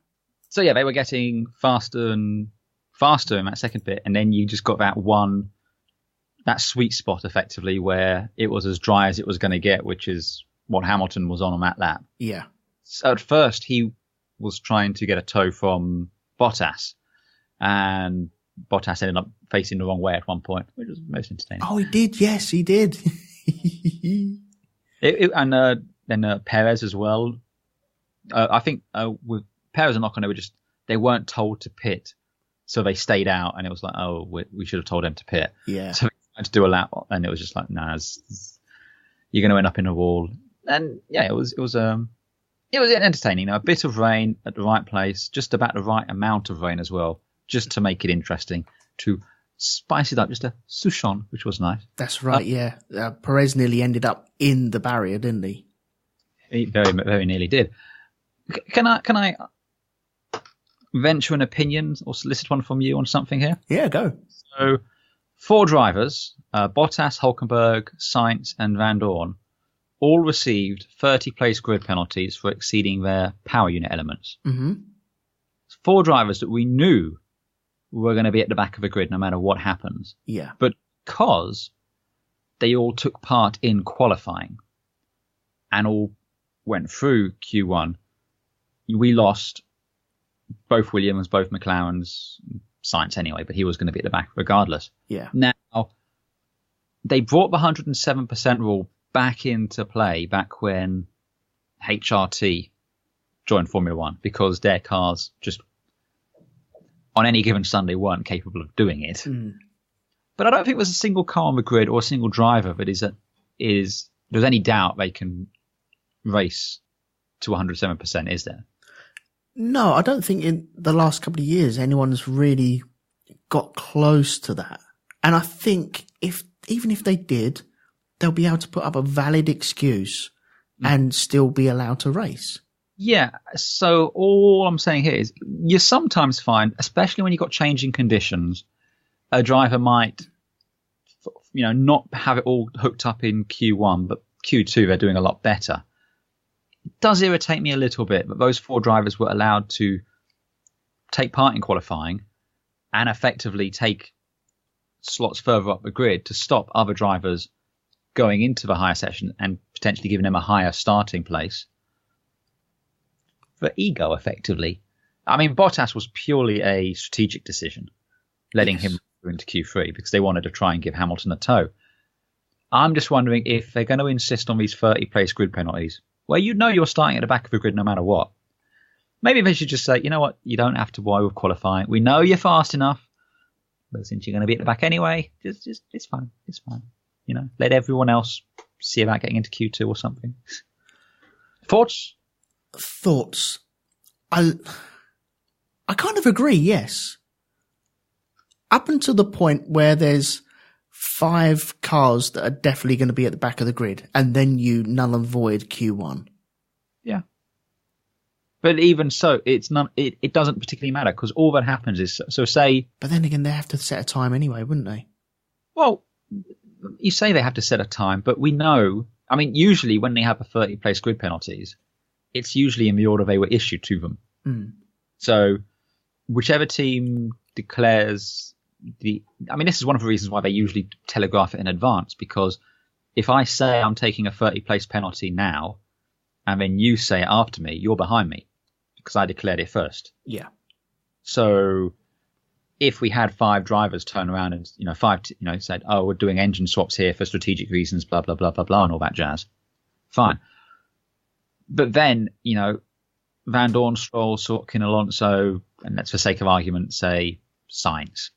So yeah, they were getting faster and faster in that second bit. And then you just got that sweet spot effectively where it was as dry as it was going to get, which is what Hamilton was on that lap. Yeah. So at first he was trying to get a tow from Bottas, and Bottas ended up facing the wrong way at one point, which was most entertaining. Oh, he did. Yes, he did. And then Perez as well. I think with Perez and Ocon, they weren't told to pit, so they stayed out, and it was like, oh, we should have told them to pit. Yeah. So they had to do a lap, and it was just like, nah, you're going to end up in a wall. And yeah, it was entertaining. A bit of rain at the right place, just about the right amount of rain as well, just to make it interesting, to spice it up, just a souchon, which was nice. That's right, yeah. Perez nearly ended up in the barrier, didn't he? He very, very nearly did. Can I venture an opinion or solicit one from you on something here? Yeah, go. So, 4 drivers, Bottas, Hülkenberg, Sainz, and Van Dorn, all received 30-place grid penalties for exceeding their power unit elements. Mm-hmm. 4 drivers that we knew were going to be at the back of the grid no matter what happens. Yeah. But because they all took part in qualifying and all went through Q1. We lost both Williams, both McLarens, Sainz anyway, but he was going to be at the back regardless. Yeah. Now, they brought the 107% rule back into play back when HRT joined Formula One, because their cars just on any given Sunday weren't capable of doing it. But I don't think there's a single car on the grid or a single driver that there's any doubt they can race to 107%, is there? No, I don't think in the last couple of years anyone's really got close to that. And I think even if they did, they'll be able to put up a valid excuse and still be allowed to race. Yeah. So all I'm saying here is you sometimes find, especially when you've got changing conditions, a driver might, not have it all hooked up in Q1, but Q2 they're doing a lot better. It does irritate me a little bit, but those 4 drivers were allowed to take part in qualifying and effectively take slots further up the grid to stop other drivers going into the higher session and potentially giving them a higher starting place. For ego, effectively. I mean, Bottas was purely a strategic decision, letting him go into Q3 because they wanted to try and give Hamilton a tow. I'm just wondering if they're going to insist on these 30-place grid penalties, where you're starting at the back of the grid no matter what. Maybe they should just say, you know what, you don't have to worry with qualifying. We know you're fast enough, but since you're going to be at the back anyway, just it's fine. It's fine. Let everyone else see about getting into Q2 or something. Thoughts? I kind of agree, yes. Up until the point where there's 5 cars that are definitely going to be at the back of the grid, and then you null and void Q1. Yeah. But even so, it doesn't particularly matter, because all that happens is, so say... But then again, they have to set a time anyway, wouldn't they? Well, you say they have to set a time, but we know... I mean, usually when they have the 30-place grid penalties, it's usually in the order they were issued to them. So whichever team declares this is one of the reasons why they usually telegraph it in advance, because if I say I'm taking a 30-place penalty now and then you say it after me, you're behind me because I declared it first. Yeah. So if we had 5 drivers turn around and, said, oh, we're doing engine swaps here for strategic reasons, blah, blah, blah, blah, blah, and all that jazz. Fine. But then, Van Dorn, Stroll, Sorkin, Alonso, and let's for sake of argument say Sainz,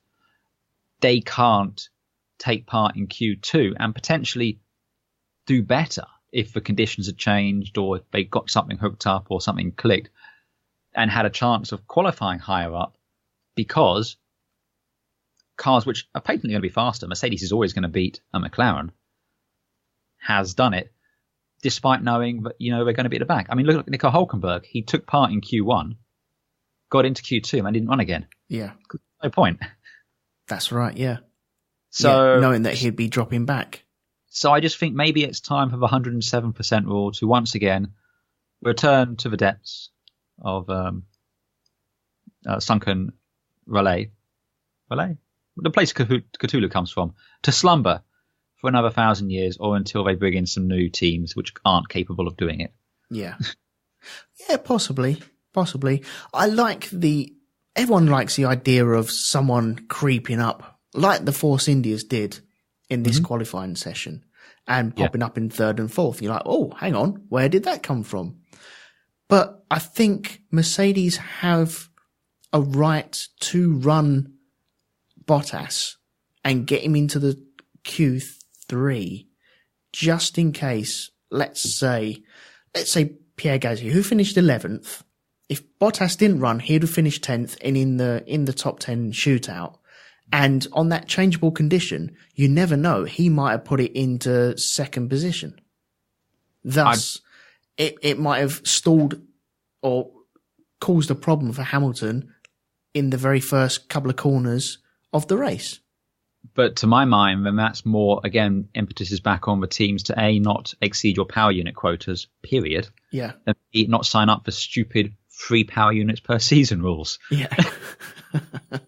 they can't take part in Q2 and potentially do better if the conditions had changed or if they got something hooked up or something clicked and had a chance of qualifying higher up, because cars which are patently going to be faster, Mercedes is always going to beat a McLaren, has done it, despite knowing that, they're going to be at the back. I mean, look at Nico Hülkenberg. He took part in Q1, got into Q2, and didn't run again. Yeah. No point. That's right, yeah. So knowing that he'd be dropping back. So I just think maybe it's time for the 107% rule to once again return to the depths of sunken Relay, the place Cthulhu comes from, to slumber for another 1,000 years, or until they bring in some new teams which aren't capable of doing it. Yeah. Yeah, possibly. Everyone likes the idea of someone creeping up, like the Force Indias did in this qualifying session, and popping up in 3rd and 4th. You're like, oh, hang on, where did that come from? But I think Mercedes have a right to run Bottas and get him into the Q3, just in case. Let's say Pierre Gasly, who finished 11th. If Bottas didn't run, he'd have finished 10th and in the top 10 shootout. And on that changeable condition, you never know. He might have put it into 2nd position. Thus, it might have stalled or caused a problem for Hamilton in the very first couple of corners of the race. But to my mind, then that's more, again, impetus is back on the teams to A, not exceed your power unit quotas, period. Yeah. And B, not sign up for stupid 3 power units per season rules. Yeah.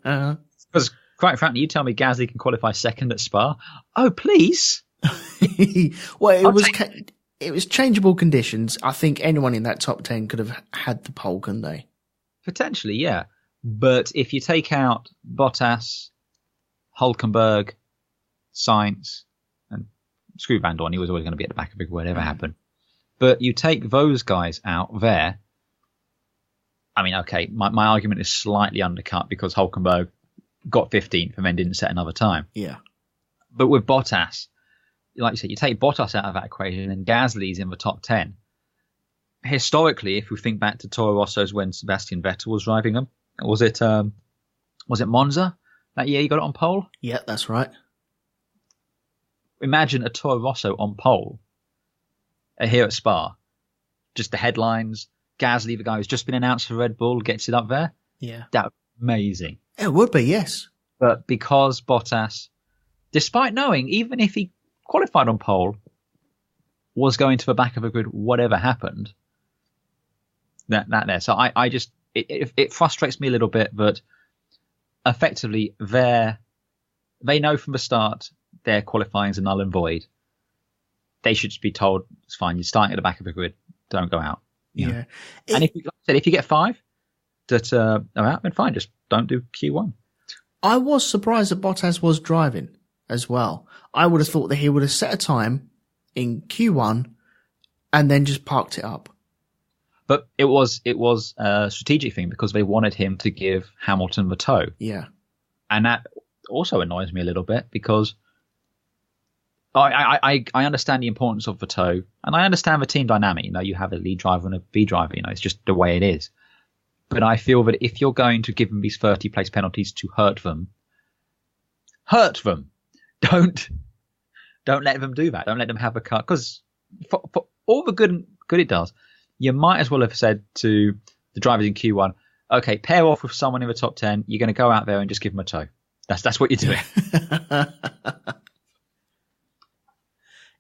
Because quite frankly, you tell me Gasly can qualify 2nd at Spa. Oh, please. Well, it was changeable conditions. I think anyone in that top 10 could have had the pole, couldn't they? Potentially, yeah. But if you take out Bottas, Hülkenberg, Sainz, and screw Van Dorn, he was always going to be at the back of it, whatever happened. But you take those guys out there. I mean, okay, my argument is slightly undercut because Hülkenberg got 15th and then didn't set another time. Yeah. But with Bottas, like you said, you take Bottas out of that equation and Gasly's in the top 10. Historically, if we think back to Toro Rosso's when Sebastian Vettel was driving them, was it Monza that year he got it on pole? Yeah, that's right. Imagine a Toro Rosso on pole here at Spa. Just the headlines. Gasly, the guy who's just been announced for Red Bull, gets it up there. Yeah. That would be amazing. It would be, yes. But because Bottas, despite knowing, even if he qualified on pole, was going to the back of the grid, whatever happened, that there. So I just, it frustrates me a little bit, but effectively they know from the start their qualifying is a null and void. They should just be told, it's fine, you're starting at the back of the grid, don't go out. Yeah. And if you get 5 that are out, then fine, just don't do Q1. I was surprised that Bottas was driving as well. I would have thought that he would have set a time in Q1 and then just parked it up. But it was a strategic thing because they wanted him to give Hamilton the toe. Yeah. And that also annoys me a little bit because I understand the importance of the toe and I understand the team dynamic. You know, you have a lead driver and a B driver, you know, it's just the way it is. But I feel that if you're going to give them these 30 place penalties to hurt them. Don't let them do that. Don't let them have a cut. Because for all the good it does, you might as well have said to the drivers in Q1, okay, pair off with someone in the top 10. You're going to go out there and just give them a toe. That's what you're doing.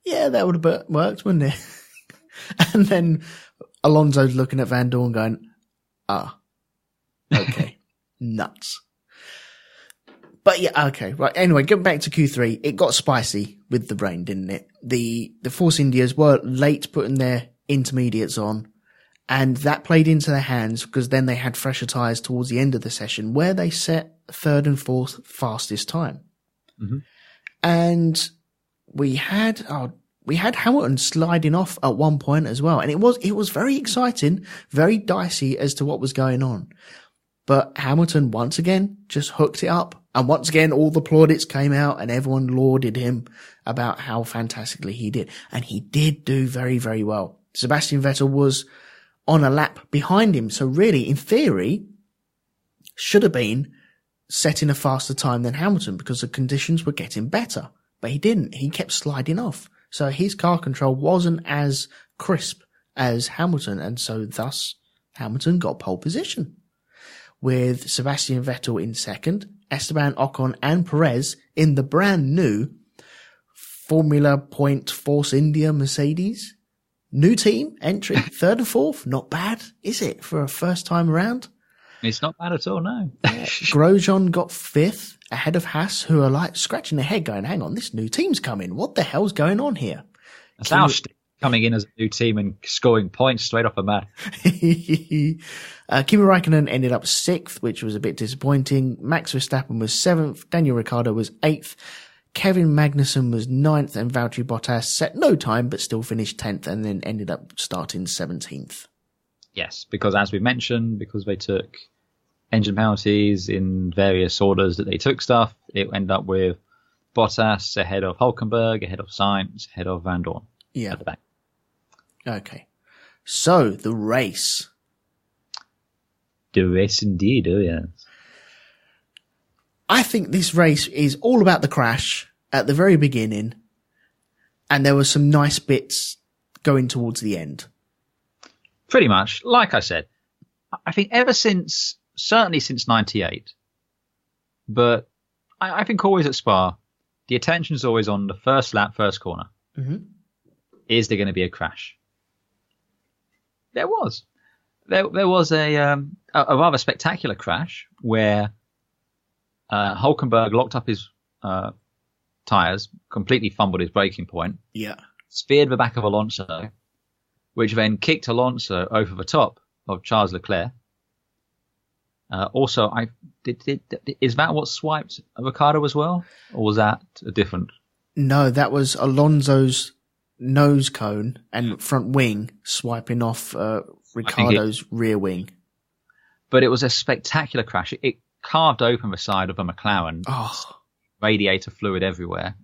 Yeah, that would have worked, wouldn't it? And then Alonso's looking at Van Dorn going, okay, nuts. But yeah, okay, right. Anyway, getting back to Q3, it got spicy with the rain, didn't it? The Force Indias were late putting their intermediates on, and that played into their hands because then they had fresher tyres towards the end of the session where they set third and fourth fastest time. Mm-hmm. And we had Hamilton sliding off at one point as well. And it was very exciting, very dicey as to what was going on. But Hamilton once again just hooked it up. And once again, all the plaudits came out and everyone lauded him about how fantastically he did. And he did do very, very well. Sebastian Vettel was on a lap behind him. So really, in theory, should have been setting a faster time than Hamilton because the conditions were getting better. But he didn't. He kept sliding off. So his car control wasn't as crisp as Hamilton. And so thus Hamilton got pole position with Sebastian Vettel in second, Esteban Ocon and Perez in the brand new Formula Point Force India Mercedes. New team entry, third and fourth. Not bad, is it, for a first time around? It's not bad at all, no. Grosjean got fifth ahead of Haas, who are like scratching their head going, hang on, this new team's coming. What the hell's going on here? That's our coming in as a new team and scoring points straight off the bat. Kimi Räikkönen ended up sixth, which was a bit disappointing. Max Verstappen was seventh. Daniel Ricciardo was eighth. Kevin Magnussen was ninth, and Valtteri Bottas set no time, but still finished 10th and then ended up starting 17th. Yes, because as we mentioned, because they took engine penalties in various orders that they took stuff, it ended up with Bottas ahead of Hülkenberg, ahead of Sainz, ahead of Van Dorn. Yeah. At the back. Okay. So, the race. The race indeed, oh yes. I think this race is all about the crash at the very beginning, and there were some nice bits going towards the end. Pretty much. Like I said, I think certainly since 98, but I think always at Spa, the attention's always on the first lap, first corner. Mm-hmm. Is there going to be a crash? There was. There was a rather spectacular crash where Hülkenberg locked up his tyres, completely fumbled his braking point. Yeah. Speared the back of Alonso, which then kicked Alonso over the top of Charles Leclerc. Also, is that what swiped Ricciardo as well? Or was that a different? No, that was Alonso's nose cone and front wing swiping off Ricciardo's rear wing. But it was a spectacular crash. It carved open the side of a McLaren. Oh. Radiator fluid everywhere.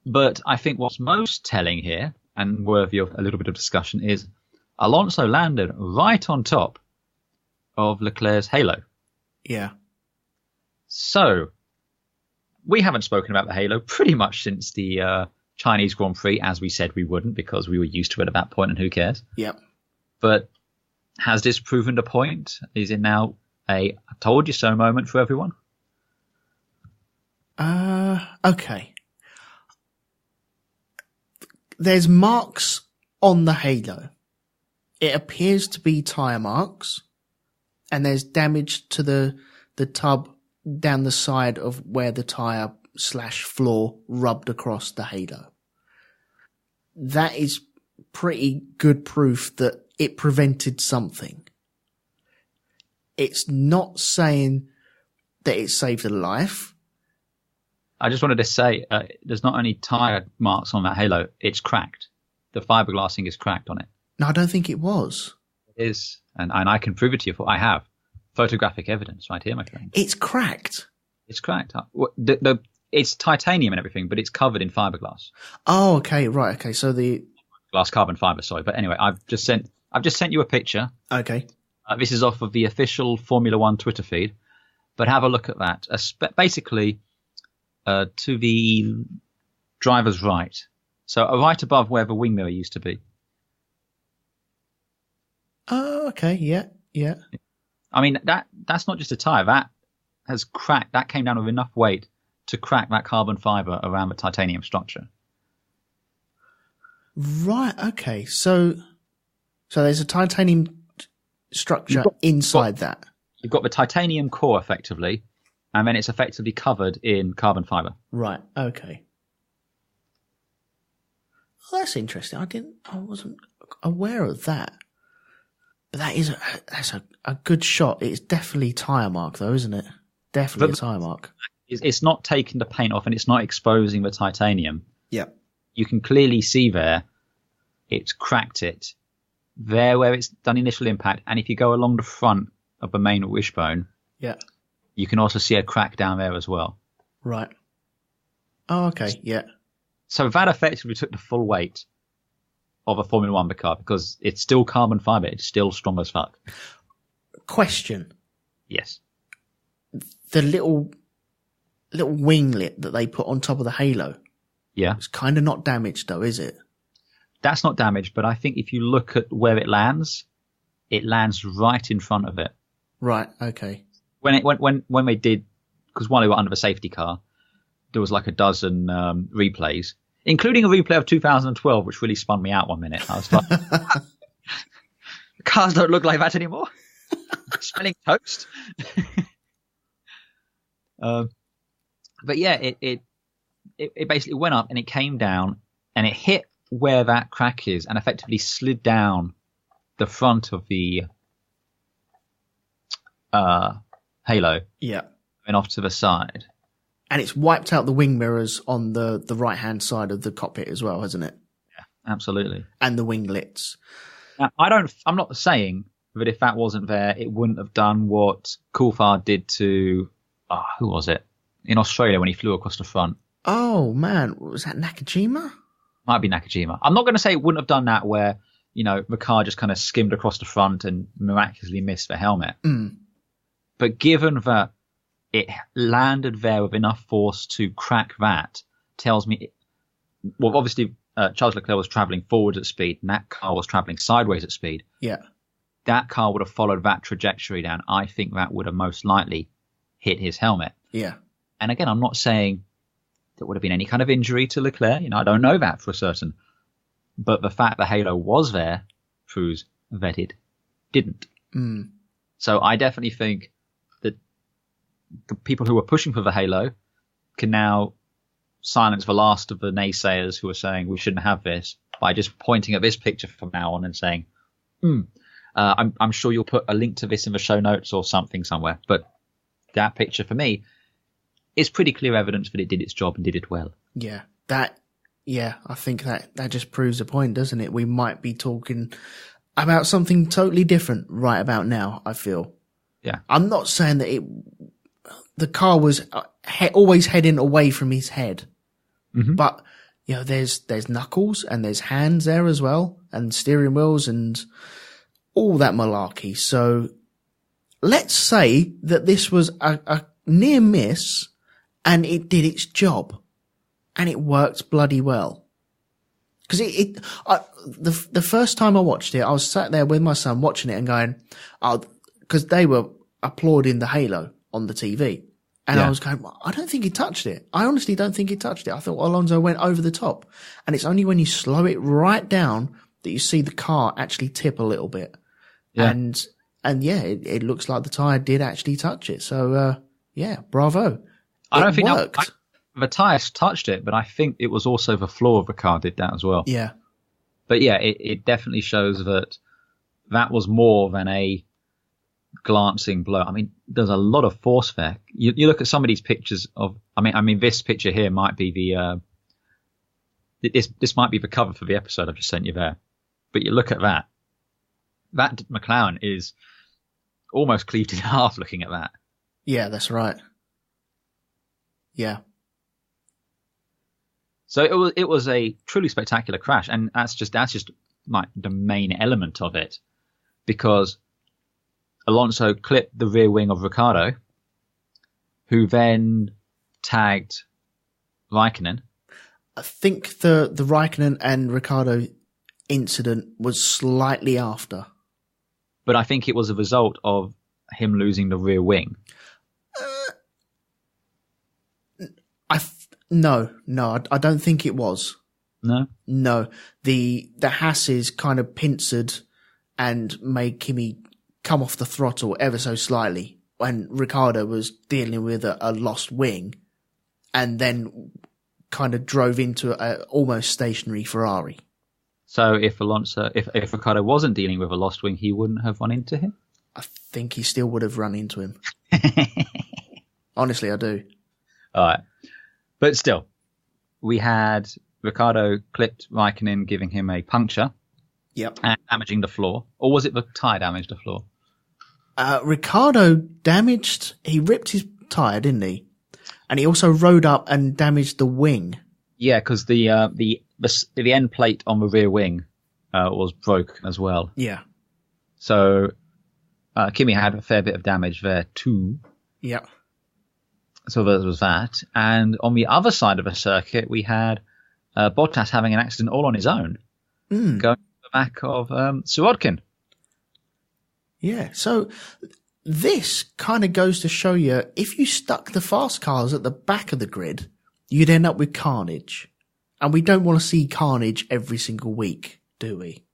But I think what's most telling here, and worthy of a little bit of discussion, is Alonso landed right on top of Leclerc's halo. Yeah. So, we haven't spoken about the halo pretty much since the Chinese Grand Prix, as we said we wouldn't, because we were used to it at that point, and who cares? Yep. But has this proven the point? Is it now a I told you so moment for everyone? Okay. There's marks on the halo. It appears to be tyre marks, and there's damage to the tub down the side of where the tyre / floor rubbed across the halo. That is pretty good proof that it prevented something. It's not saying that it saved a life. I just wanted to say, there's not only tyre marks on that halo, it's cracked. The fiberglassing is cracked on it. No, I don't think it was. It is, and I can prove it to you. I have photographic evidence right here, my friend. It's cracked. It's cracked. It's titanium and everything, but it's covered in fiberglass. Oh, okay, right, okay. So the glass carbon fiber, sorry. But anyway, I've just sent you a picture. Okay. This is off of the official Formula One Twitter feed, but have a look at that. Basically, to the driver's right, so right above where the wing mirror used to be. Oh, okay, yeah. I mean, that's not just a tyre. That has cracked. That came down with enough weight to crack that carbon fiber around the titanium structure. Right, okay. So there's a titanium structure inside that. You've got the titanium core, effectively, and then it's effectively covered in carbon fiber. Right, okay. Well, that's interesting. I wasn't aware of that. But that's a good shot. It's definitely tyre mark, though, isn't it? Definitely a tyre mark. It's not taking the paint off, and it's not exposing the titanium. Yeah. You can clearly see there, it's cracked it. There where it's done initial impact, and if you go along the front of the main wishbone, yeah, you can also see a crack down there as well. Right. Oh, okay, yeah. So that effectively took the full weight of a Formula One car, because it's still carbon fiber, it's still strong as fuck. Question. Yes. The little winglet that they put on top of the halo. Yeah. It's kind of not damaged though, is it? That's not damaged, but I think if you look at where it lands right in front of it. Right, okay. When they did, because while they were under the safety car, there was like a dozen replays, including a replay of 2012, which really spun me out one minute. I was like, cars don't look like that anymore. Smelling toast. But yeah, it basically went up and it came down and it hit where that crack is and effectively slid down the front of the halo. Yeah. And off to the side. And it's wiped out the wing mirrors on the right-hand side of the cockpit as well, hasn't it? Yeah, absolutely. And the winglets. Now, I'm not saying that if that wasn't there, it wouldn't have done what Coulthard did to, who was it? In Australia when he flew across the front. Oh, man. Was that Nakajima? Might be Nakajima. I'm not going to say it wouldn't have done that where, the car just kind of skimmed across the front and miraculously missed the helmet. Mm. But given that it landed there with enough force to crack that, tells me, well, obviously Charles Leclerc was travelling forwards at speed and that car was travelling sideways at speed. Yeah. That car would have followed that trajectory down. I think that would have most likely hit his helmet. Yeah. And again, I'm not saying there would have been any kind of injury to Leclerc. I don't know that for certain. But the fact the halo was there proves that it didn't. Mm. So I definitely think that the people who were pushing for the halo can now silence the last of the naysayers who are saying we shouldn't have this by just pointing at this picture from now on and saying, I'm sure you'll put a link to this in the show notes or something somewhere. But that picture for me is pretty clear evidence that it did its job and did it well. Yeah, I think that just proves the point, doesn't it? We might be talking about something totally different right about now, I feel. Yeah. I'm not saying that the car was always heading away from his head, but there's knuckles and there's hands there as well, and steering wheels and all that malarkey. So let's say that this was a near miss and it did its job and it worked bloody well. Because the first time I watched it, I was sat there with my son watching it and going, because they were applauding the halo on the TV. And I was going, I don't think he touched it. I honestly don't think he touched it. I thought Alonso went over the top. And it's only when you slow it right down that you see the car actually tip a little bit. Yeah. And it looks like the tyre did actually touch it. So, bravo. I don't think worked. The tyre touched it, but I think it was also the floor of the car did that as well. Yeah. But yeah, it definitely shows that was more than a glancing blow. I mean, there's a lot of force there. You look at some of these pictures of, I mean, this picture here might be this might be the cover for the episode I've just sent you there. But you look at that McLaren is almost cleaved in half looking at that. Yeah, that's right. Yeah. So it was a truly spectacular crash, and that's just like the main element of it, because Alonso clipped the rear wing of Ricciardo, who then tagged Raikkonen. I think the Raikkonen and Ricciardo incident was slightly after. But I think it was a result of him losing the rear wing. No, I don't think it was. No? The Hasses kind of pincered and made Kimi come off the throttle ever so slightly when Ricciardo was dealing with a lost wing, and then kind of drove into a almost stationary Ferrari. So if Ricciardo wasn't dealing with a lost wing, he wouldn't have run into him? I think he still would have run into him. Honestly, I do. All right. But still, we had Ricciardo clipped Raikkonen, giving him a puncture. Yep. And damaging the floor. Or was it the tyre damaged the floor? Ricciardo he ripped his tyre, didn't he? And he also rode up and damaged the wing. Yeah, because the end plate on the rear wing was broken as well. Yeah. So Kimi had a fair bit of damage there too. Yeah. So there was that. And on the other side of the circuit, we had Bottas having an accident all on his own, going to the back of Sirotkin. Yeah, so this kind of goes to show you, if you stuck the fast cars at the back of the grid, you'd end up with carnage. And we don't want to see carnage every single week, do we?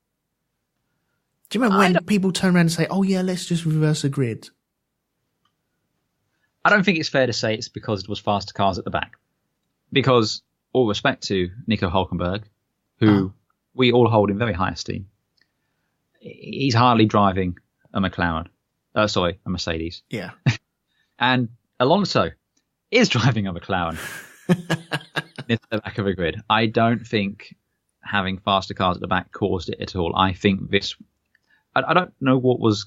Do you remember when people turn around and say, oh yeah, let's just reverse the grid? I don't think it's fair to say it's because it was faster cars at the back. Because, all respect to Nico Hülkenberg, who we all hold in very high esteem, he's hardly driving a McLaren. A Mercedes. Yeah. And Alonso is driving a McLaren near the back of a grid. I don't think having faster cars at the back caused it at all. I think I don't know what was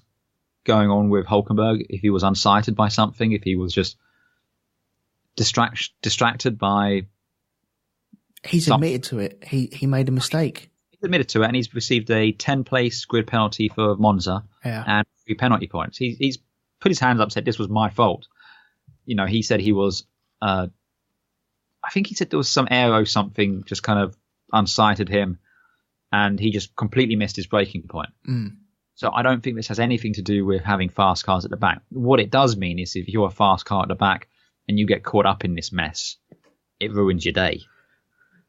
going on with Hülkenberg, if he was unsighted by something, if he was just distracted by... He's admitted to it. He made a mistake. He's admitted to it, and he's received a 10-place grid penalty for Monza and 3 penalty points. He's put his hands up and said, this was my fault. You know, he said he was... I think he said there was some aero something just kind of unsighted him, and he just completely missed his braking point. So I don't think this has anything to do with having fast cars at the back. What it does mean is if you're a fast car at the back and you get caught up in this mess, it ruins your day.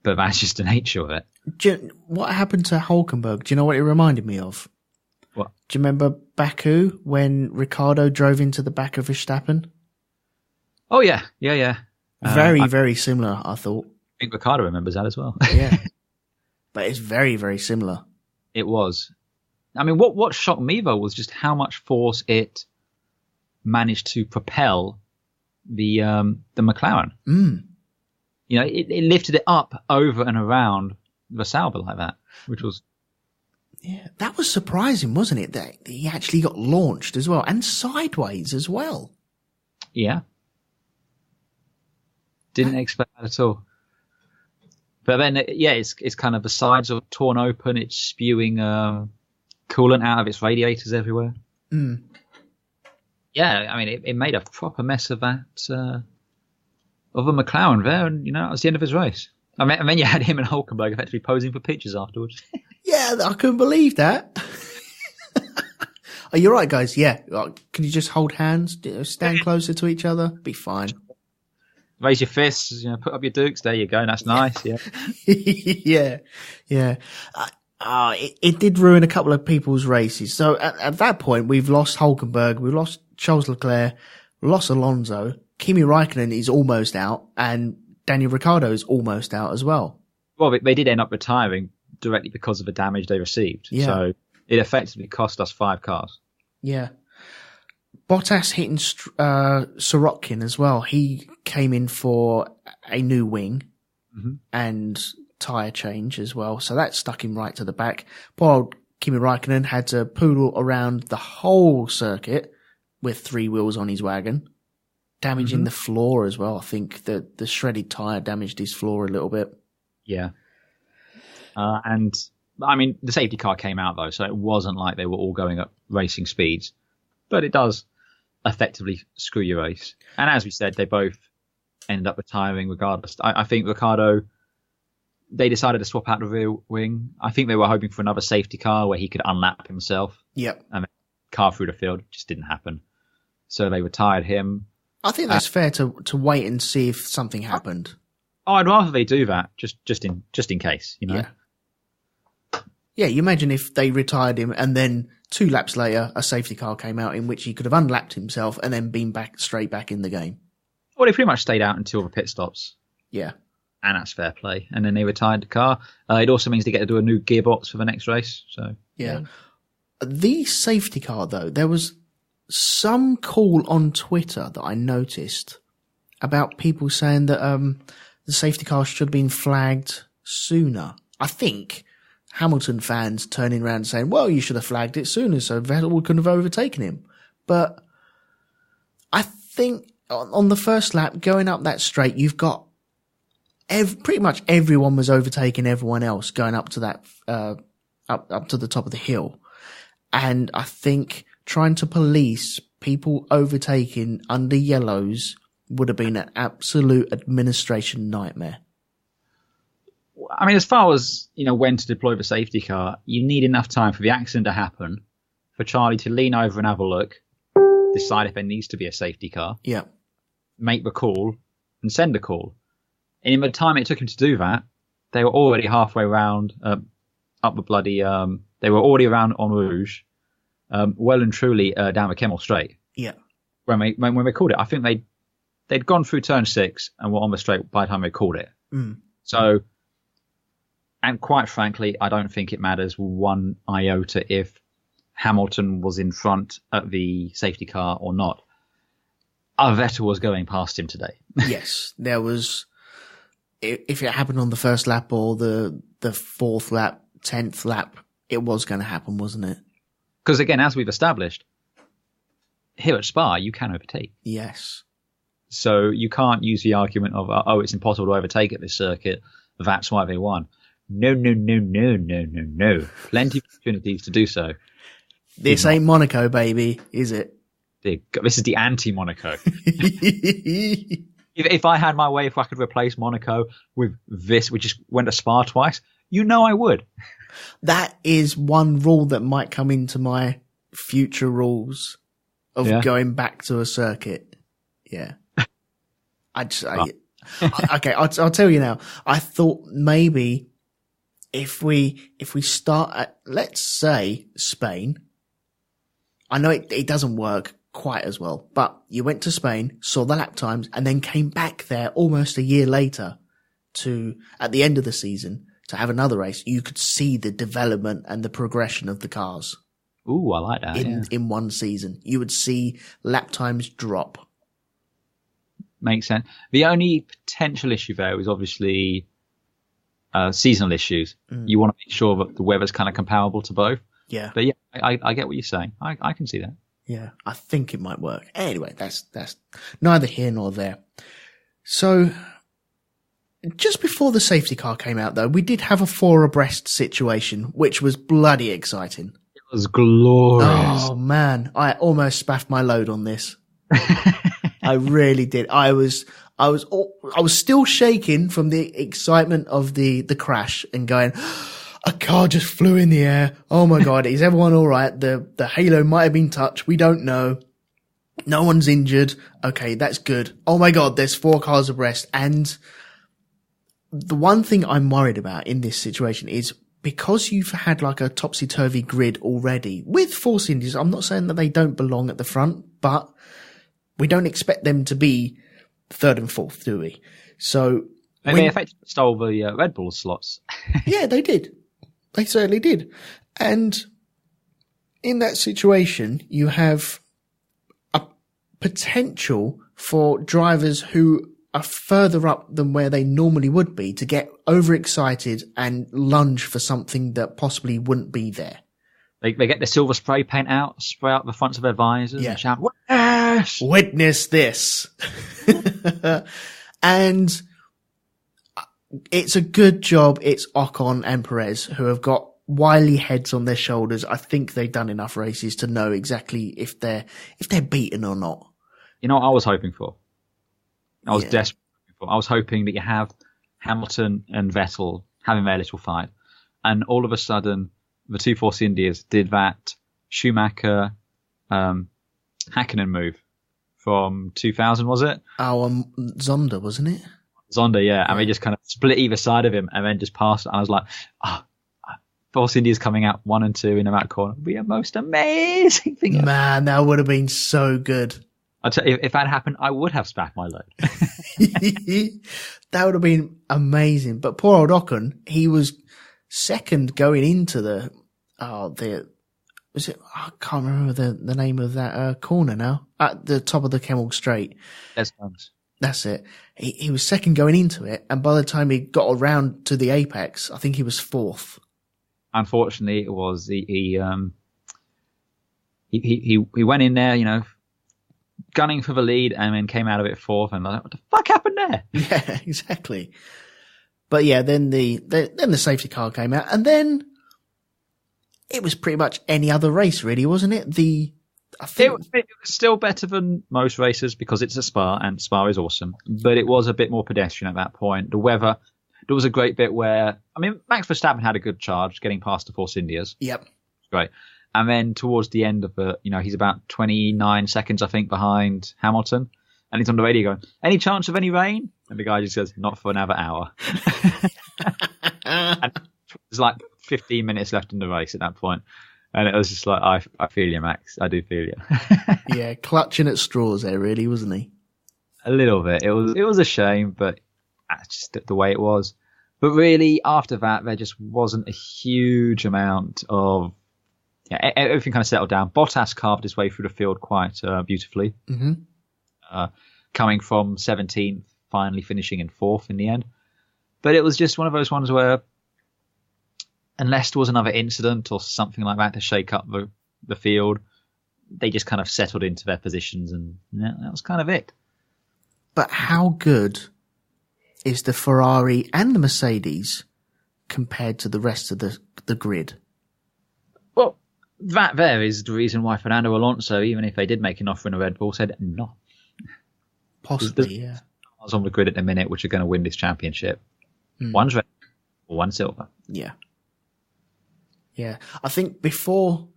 But that's just the nature of it. What happened to Hülkenberg? Do you know what it reminded me of? What? Do you remember Baku when Ricciardo drove into the back of Verstappen? Oh, yeah. Very similar, I thought. think Ricciardo remembers that as well. Yeah. But it's very, very similar. It was. I mean, what shocked me, though, was just how much force it managed to propel the McLaren. Mm. You know, it lifted it up over and around the Sauber like that, which was... Yeah, that was surprising, wasn't it? That he actually got launched as well, and sideways as well. Yeah. Didn't expect that at all. But then, yeah, it's kind of the sides are torn open. It's spewing coolant out of its radiators everywhere. Mm. Yeah, I mean, it made a proper mess of that, of a McLaren there, and, you know, that was the end of his race. And then you had him and Hulkenberg effectively posing for pictures afterwards. Yeah, I couldn't believe that. Oh, you're right, guys. Yeah. Can you just hold hands, stand closer to each other? Be fine. Raise your fists, you know, put up your dukes. There you go. That's nice. Yeah. Yeah. It did ruin a couple of people's races. So at that point, we've lost Hulkenberg, we've lost Charles Leclerc, we've lost Alonso, Kimi Räikkönen is almost out, and Daniel Ricciardo is almost out as well. Well, they did end up retiring directly because of the damage they received. Yeah. So it effectively cost us 5 cars. Yeah. Bottas hitting Sorokin as well. He came in for a new wing and tyre change as well. So that stuck him right to the back. Poor old Kimi Räikkönen had to poodle around the whole circuit with 3 wheels on his wagon, damaging the floor as well. I think the shredded tyre damaged his floor a little bit. Yeah. And I mean, the safety car came out though, so it wasn't like they were all going at racing speeds, but it does effectively screw your race. And as we said, they both ended up retiring regardless. I think Ricciardo, they decided to swap out the rear wing. I think they were hoping for another safety car where he could unlap himself. Yep. And then car through the field. Just didn't happen. So they retired him. I think that's fair to wait and see if something happened. Oh, I'd rather they do that just in case, you know. Yeah. Yeah, you imagine if they retired him and then 2 laps later a safety car came out in which he could have unlapped himself and then been straight back in the game. Well, they pretty much stayed out until the pit stops. Yeah. And that's fair play. And then they retired the car. It also means they get to do a new gearbox for the next race. So yeah. The safety car, though, there was some call on Twitter that I noticed about people saying that the safety car should have been flagged sooner. I think Hamilton fans turning around and saying, well, you should have flagged it sooner so Vettel couldn't have overtaken him. But I think on the first lap, going up that straight, you've got pretty much everyone was overtaking everyone else going up to that, up to the top of the hill. And I think trying to police people overtaking under yellows would have been an absolute administration nightmare. I mean, as far as, you know, when to deploy the safety car, you need enough time for the accident to happen, for Charlie to lean over and have a look, decide if there needs to be a safety car, make the call, and send a call. And in the time it took him to do that, they were already halfway round, up the bloody, they were already around en rouge, well and truly down the Kemmel Straight. Yeah. When they called it, I think they'd gone through turn 6 and were on the straight by the time they called it. Mm. So, and quite frankly, I don't think it matters one iota if Hamilton was in front at the safety car or not. Vettel was going past him today. Yes, there was. If it happened on the first lap or the 4th lap, 10th lap, it was going to happen, wasn't it? Because again, as we've established, here at Spa, you can overtake. Yes. So you can't use the argument of, oh, it's impossible to overtake at this circuit. That's why they won. No. Plenty of opportunities to do so. This ain't Monaco, baby, is it? This is the anti-Monaco. If I had my way, if I could replace Monaco with this, which just went to Spa twice, you know I would. That is one rule that might come into my future rules of going back to a circuit. Yeah. Okay, I'll tell you now. I thought maybe if we start at, let's say, Spain, I know it doesn't work quite as well, but you went to Spain, saw the lap times, and then came back there almost a year later at the end of the season, to have another race, you could see the development and the progression of the cars. Ooh, I like that. In one season, you would see lap times drop. Makes sense. The only potential issue there is obviously seasonal issues. You want to make sure that the weather's kind of comparable to both. Yeah. But yeah, I get what you're saying. I can see that. Yeah, I think it might work. Anyway, that's neither here nor there. So, just before the safety car came out, though, we did have a 4 abreast situation, which was bloody exciting. It was glorious. Oh, man. I almost spaffed my load on this. I really did. I was still shaking from the excitement of the crash and going, a car just flew in the air. Oh my God. Is everyone all right? The halo might have been touched. We don't know. No one's injured. Okay. That's good. Oh my God. There's 4 cars abreast. And the one thing I'm worried about in this situation is because you've had like a topsy-turvy grid already with Force Indies. I'm not saying that they don't belong at the front, but we don't expect them to be 3rd and 4th, do we? So they effectively stole the Red Bull slots. Yeah, they did. They certainly did. And in that situation, you have a potential for drivers who are further up than where they normally would be to get overexcited and lunge for something that possibly wouldn't be there. They get the silver spray paint out, spray out the fronts of their visors and shout, "Witness! Witness this." And it's a good job it's Ocon and Perez who have got wily heads on their shoulders. I think they've done enough races to know exactly if they're beaten or not. You know what I was hoping for? I was desperate for. I was hoping that you have Hamilton and Vettel having their little fight, and all of a sudden the 2 Force Indias did that Schumacher Hakkinen move from 2000, was it? Oh, Zonda, wasn't it? Zonda, yeah. And they just kind of split either side of him and then just passed. I was like, Force India's coming out 1 and 2 in the back corner. It'd be a most amazing thing. Man, that would have been so good. I'll tell you, if that happened, I would have spaffed my load. That would have been amazing. But poor old Ocon, he was second going into I can't remember the name of that corner now. At the top of the Kemmel Straight. That's it. He was second going into it, and by the time he got around to the apex, I think he was 4th. Unfortunately, it was he went in there, gunning for the lead, and then came out of it 4th, and like, what the fuck happened there? Yeah, exactly. But yeah, then the safety car came out, and then it was pretty much any other race, really, wasn't it? It was still better than most races because it's a Spa, and Spa is awesome. But it was a bit more pedestrian at that point. The weather, there was a great bit where, Max Verstappen had a good charge getting past the Force Indias. Yep. Great. And then towards the end of it, he's about 29 seconds, I think, behind Hamilton. And he's on the radio going, "Any chance of any rain?" And the guy just says, "Not for another hour." And there's like 15 minutes left in the race at that point. And it was just like, I feel you, Max. I do feel you. Yeah, clutching at straws there, really, wasn't he? A little bit. It was a shame, but that's just the way it was. But really, after that, there just wasn't a huge amount of... Yeah, everything kind of settled down. Bottas carved his way through the field quite beautifully. Mm-hmm. Coming from 17th, finally finishing in 4th in the end. But it was just one of those ones where, unless there was another incident or something like that to shake up the field, they just kind of settled into their positions, and that was kind of it. But how good is the Ferrari and the Mercedes compared to the rest of the grid? Well, that there is the reason why Fernando Alonso, even if they did make an offer in a Red Bull, said no. Possibly, yeah. Cars on the grid at the minute which are going to win this championship. One's red, or one's silver. Yeah. Yeah. I think before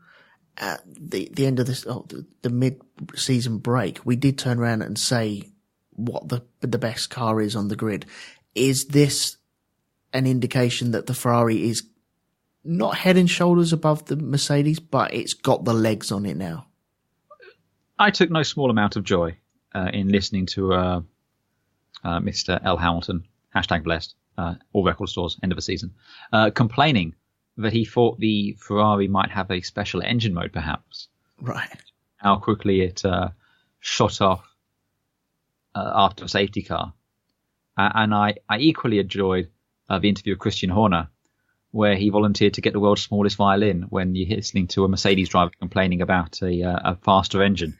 the end of this, the mid-season break, we did turn around and say what the best car is on the grid. Is this an indication that the Ferrari is not head and shoulders above the Mercedes, but it's got the legs on it now? I took no small amount of joy in listening to Mr. L. Hamilton, #blessed, all record stores, end of the season, complaining that he thought the Ferrari might have a special engine mode, perhaps. Right. How quickly it shot off after a safety car. And I equally enjoyed the interview of Christian Horner, where he volunteered to get the world's smallest violin when you're listening to a Mercedes driver complaining about a faster engine.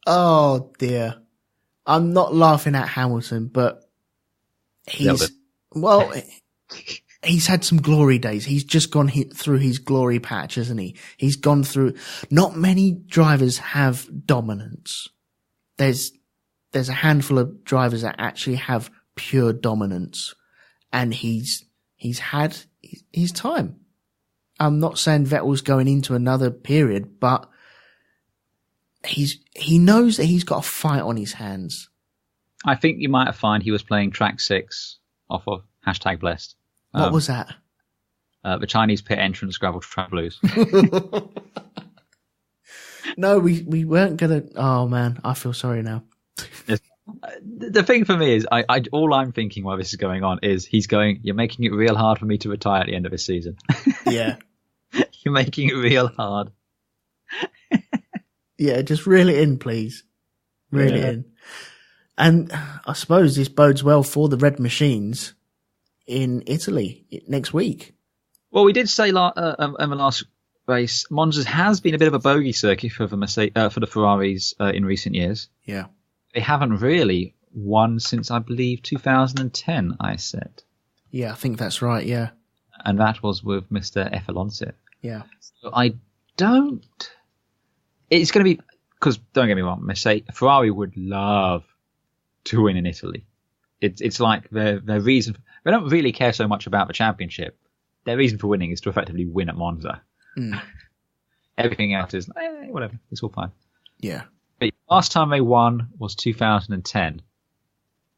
Oh, dear. I'm not laughing at Hamilton, but he's had some glory days. He's just gone through his glory patch, hasn't he? He's gone through. Not many drivers have dominance. There's a handful of drivers that actually have pure dominance, and he's had his time. I'm not saying Vettel's going into another period, but he knows that he's got a fight on his hands. I think you might find he was playing track 6 off of #Blessed. What was that? The Chinese pit entrance gravel trap blues. No, we weren't gonna. Oh man, I feel sorry now. The thing for me is, I all I'm thinking while this is going on is he's going, you're making it real hard for me to retire at the end of this season. Yeah. You're making it real hard. Yeah, just reel it in, please. Reel it in. And I suppose this bodes well for the Red Machines in Italy next week. Well, we did say in the last race, Monza has been a bit of a bogey circuit for the Ferraris in recent years. Yeah. They haven't really won since, I believe, 2010, I said. Yeah, I think that's right, yeah. And that was with Mr. F. Alonso. Yeah. So it's going to be, because don't get me wrong, Ferrari would love to win in Italy. It's like their reason, they don't really care so much about the championship. Their reason for winning is to effectively win at Monza. Mm. Everything else is, whatever, it's all fine. Yeah. But last time they won was 2010.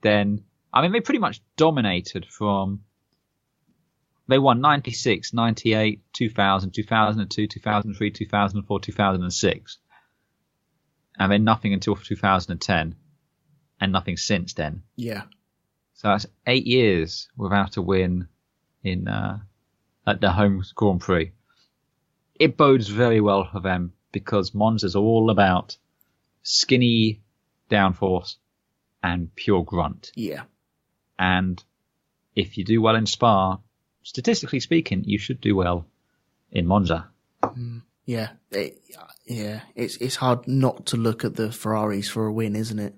Then, they pretty much dominated from, they won 96, 98, 2000, 2002, 2003, 2004, 2006. And then nothing until 2010. And nothing since then. Yeah. So that's 8 years without a win at the home Grand Prix. It bodes very well for them because Monza's all about skinny downforce and pure grunt. Yeah. And if you do well in Spa, statistically speaking, you should do well in Monza. Yeah. It's hard not to look at the Ferraris for a win, isn't it?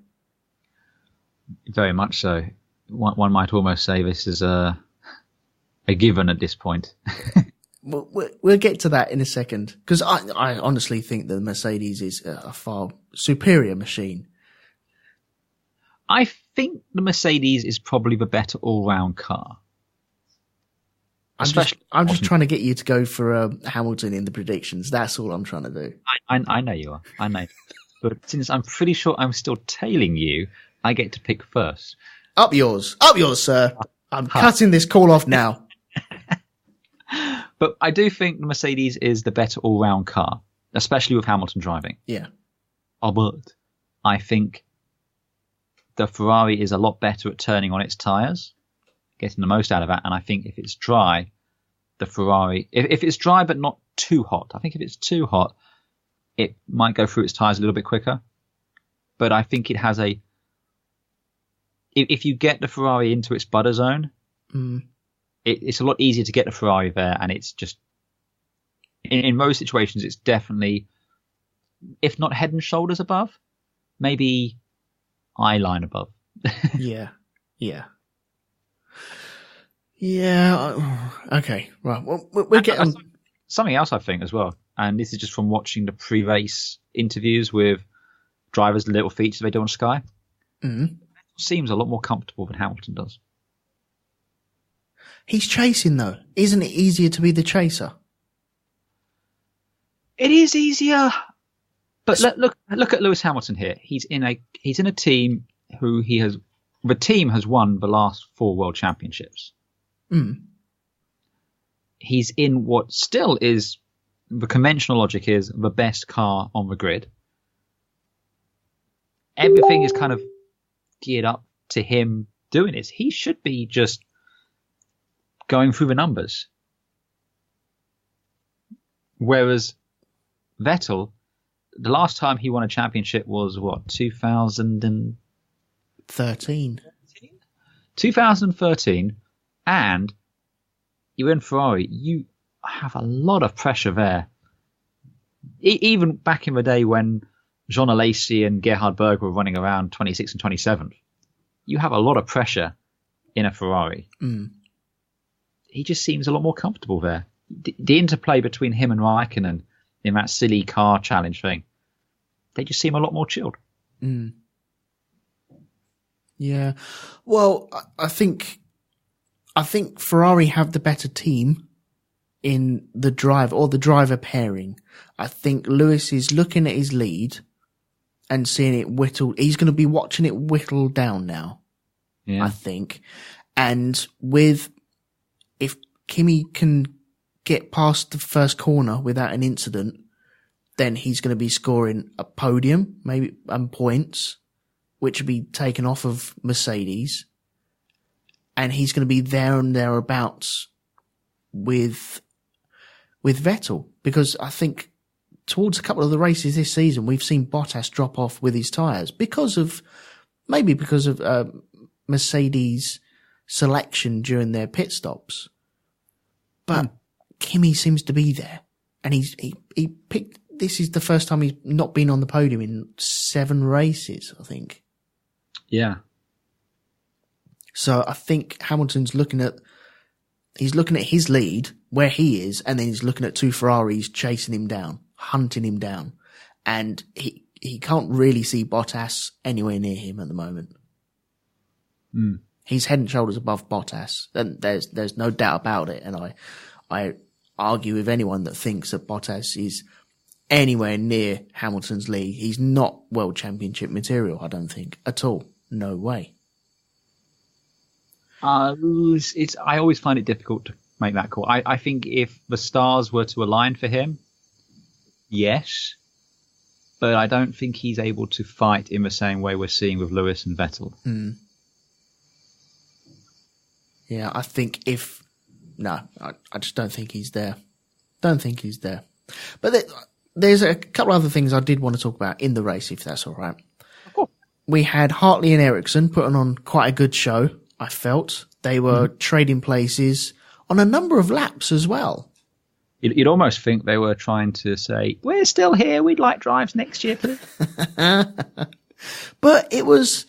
Very much so. One might almost say this is a given at this point. We'll get to that in a second, because I honestly think the Mercedes is a far superior machine. I think the Mercedes is probably the better all-round car. I'm just trying to get you to go for Hamilton in the predictions. That's all I'm trying to do. I know you are. I know. But since I'm pretty sure I'm still tailing you, I get to pick first. Up yours, sir. I'm cutting this call off now. But I do think the Mercedes is the better all-round car, especially with Hamilton driving. Yeah. But I think the Ferrari is a lot better at turning on its tyres, getting the most out of that. And I think if it's dry, the Ferrari, if it's dry but not too hot, I think if it's too hot, it might go through its tyres a little bit quicker. But I think it has if you get the Ferrari into its butter zone, it's a lot easier to get the Ferrari there. And it's just, in most situations, it's definitely, if not head and shoulders above, maybe eye line above. Yeah. Okay. Right. Well, we'll get on. Something else I think as well, and this is just from watching the pre-race interviews with drivers, the little features they do on Sky. Seems a lot more comfortable than Hamilton does. He's chasing though. Isn't it easier to be the chaser? It is easier. But look at Lewis Hamilton here. He's in a team the team has won the last 4 world championships. He's in what still is, the conventional logic is, the best car on the grid. Everything is kind of geared up to him doing this. He should be just going through the numbers. Whereas Vettel, the last time he won a championship was 2013. 2013, and you're in Ferrari. You have a lot of pressure there. Even back in the day when Jean Alesi and Gerhard Berger were running around 26th and 27th, you have a lot of pressure in a Ferrari. He just seems a lot more comfortable there. The interplay between him and Raikkonen in that silly car challenge thing, they just seem a lot more chilled. Yeah. Well, I think Ferrari have the better team in the driver pairing. I think Lewis is looking at his lead and seeing it whittled. He's going to be watching it whittle down now, I think. And if Kimi can get past the first corner without an incident, then he's going to be scoring a podium, maybe, and points, which will be taken off of Mercedes. And he's going to be there and thereabouts with Vettel, because I think towards a couple of the races this season, we've seen Bottas drop off with his tyres because of Mercedes selection during their pit stops. But Kimi seems to be there, and he picked. This is the first time he's not been on the podium in 7 races, I think. Yeah. So I think Hamilton's looking at his lead, where he is, and then he's looking at 2 Ferraris chasing him down, hunting him down. And he can't really see Bottas anywhere near him at the moment. He's head and shoulders above Bottas, and there's no doubt about it. And I argue with anyone that thinks that Bottas is anywhere near Hamilton's lead. He's not world championship material, I don't think, at all. No way. I always find it difficult to make that call. I think if the stars were to align for him, yes, but I don't think he's able to fight in the same way we're seeing with Lewis and Vettel. Yeah, I think I just don't think he's there. Don't think he's there. But there's a couple other things I did want to talk about in the race, if that's all right. We had Hartley and Ericsson putting on quite a good show, I felt. They were trading places on a number of laps as well. You'd almost think they were trying to say, we're still here, we'd like drives next year, please. But it was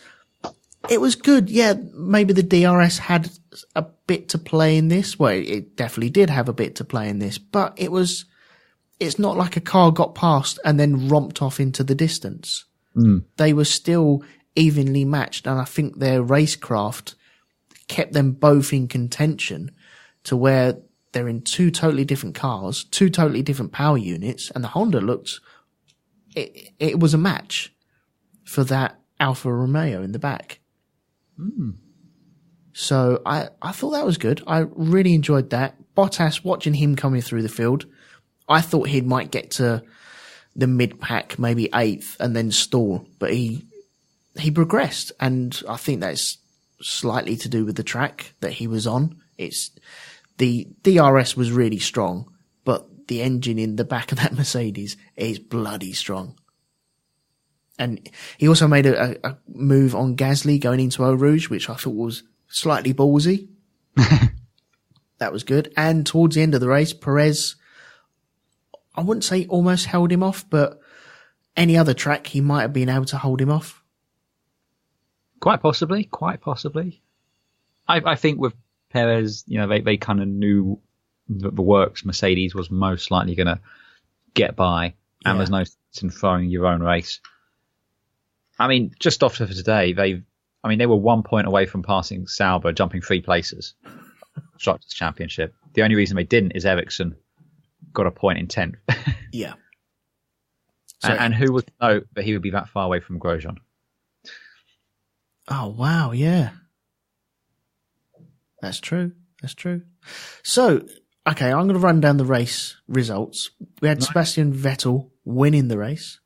good. Yeah, maybe the DRS had a bit to play in this. Well, it definitely did have a bit to play in this, but it's not like a car got past and then romped off into the distance. They were still evenly matched, and I think their racecraft kept them both in contention to where they're in 2 totally different cars, 2 totally different power units, and the Honda it was a match for that Alfa Romeo in the back. So I thought that was good. I really enjoyed that. Bottas, watching him coming through the field, I thought he might get to the mid-pack, maybe 8th, and then stall. But he progressed, and I think that's slightly to do with the track that he was on. It's the DRS was really strong, but the engine in the back of that Mercedes is bloody strong. And he also made a move on Gasly going into Eau Rouge, which I thought was slightly ballsy. That was good. And towards the end of the race, Perez, I wouldn't say almost held him off, but any other track, he might have been able to hold him off. Quite possibly. I think with Perez, they kind of knew that the works Mercedes was most likely going to get by, and there's no sense in throwing your own race. I mean, just off of today, they were 1 point away from passing Sauber, jumping 3 places. Constructors' Championship. The only reason they didn't is Ericsson got a point in 10th. Yeah. And who would know that he would be that far away from Grosjean? Oh, wow, yeah. That's true. So, okay, I'm going to run down the race results. We had Sebastian Vettel winning the race.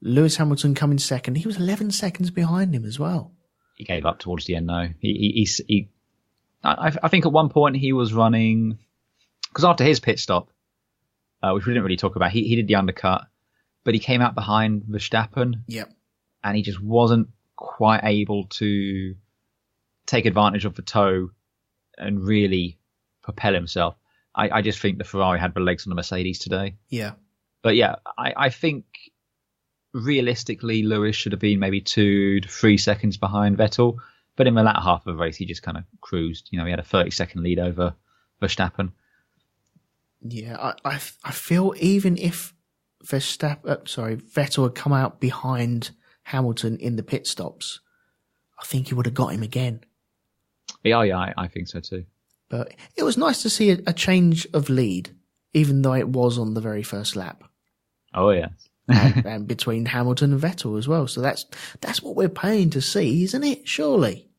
Lewis Hamilton coming second. He was 11 seconds behind him as well. he gave up towards the end, though. I think at one point he was running, because after his pit stop, which we didn't really talk about, he did the undercut, but he came out behind Verstappen. Yep. And he just wasn't quite able to take advantage of the toe and really propel himself. I just think the Ferrari had the legs on the Mercedes today. Yeah. But yeah, I think realistically Lewis should have been maybe 2 to 3 seconds behind Vettel. But in the latter half of the race, he just kind of cruised. He had a 30-second lead over Verstappen. Yeah, I feel even if Vettel had come out behind Hamilton in the pit stops, I think he would have got him again. Yeah, I think so too. But it was nice to see a change of lead, even though it was on the very first lap. Oh, yeah. and between Hamilton and Vettel as well. So that's what we're paying to see, isn't it? Surely.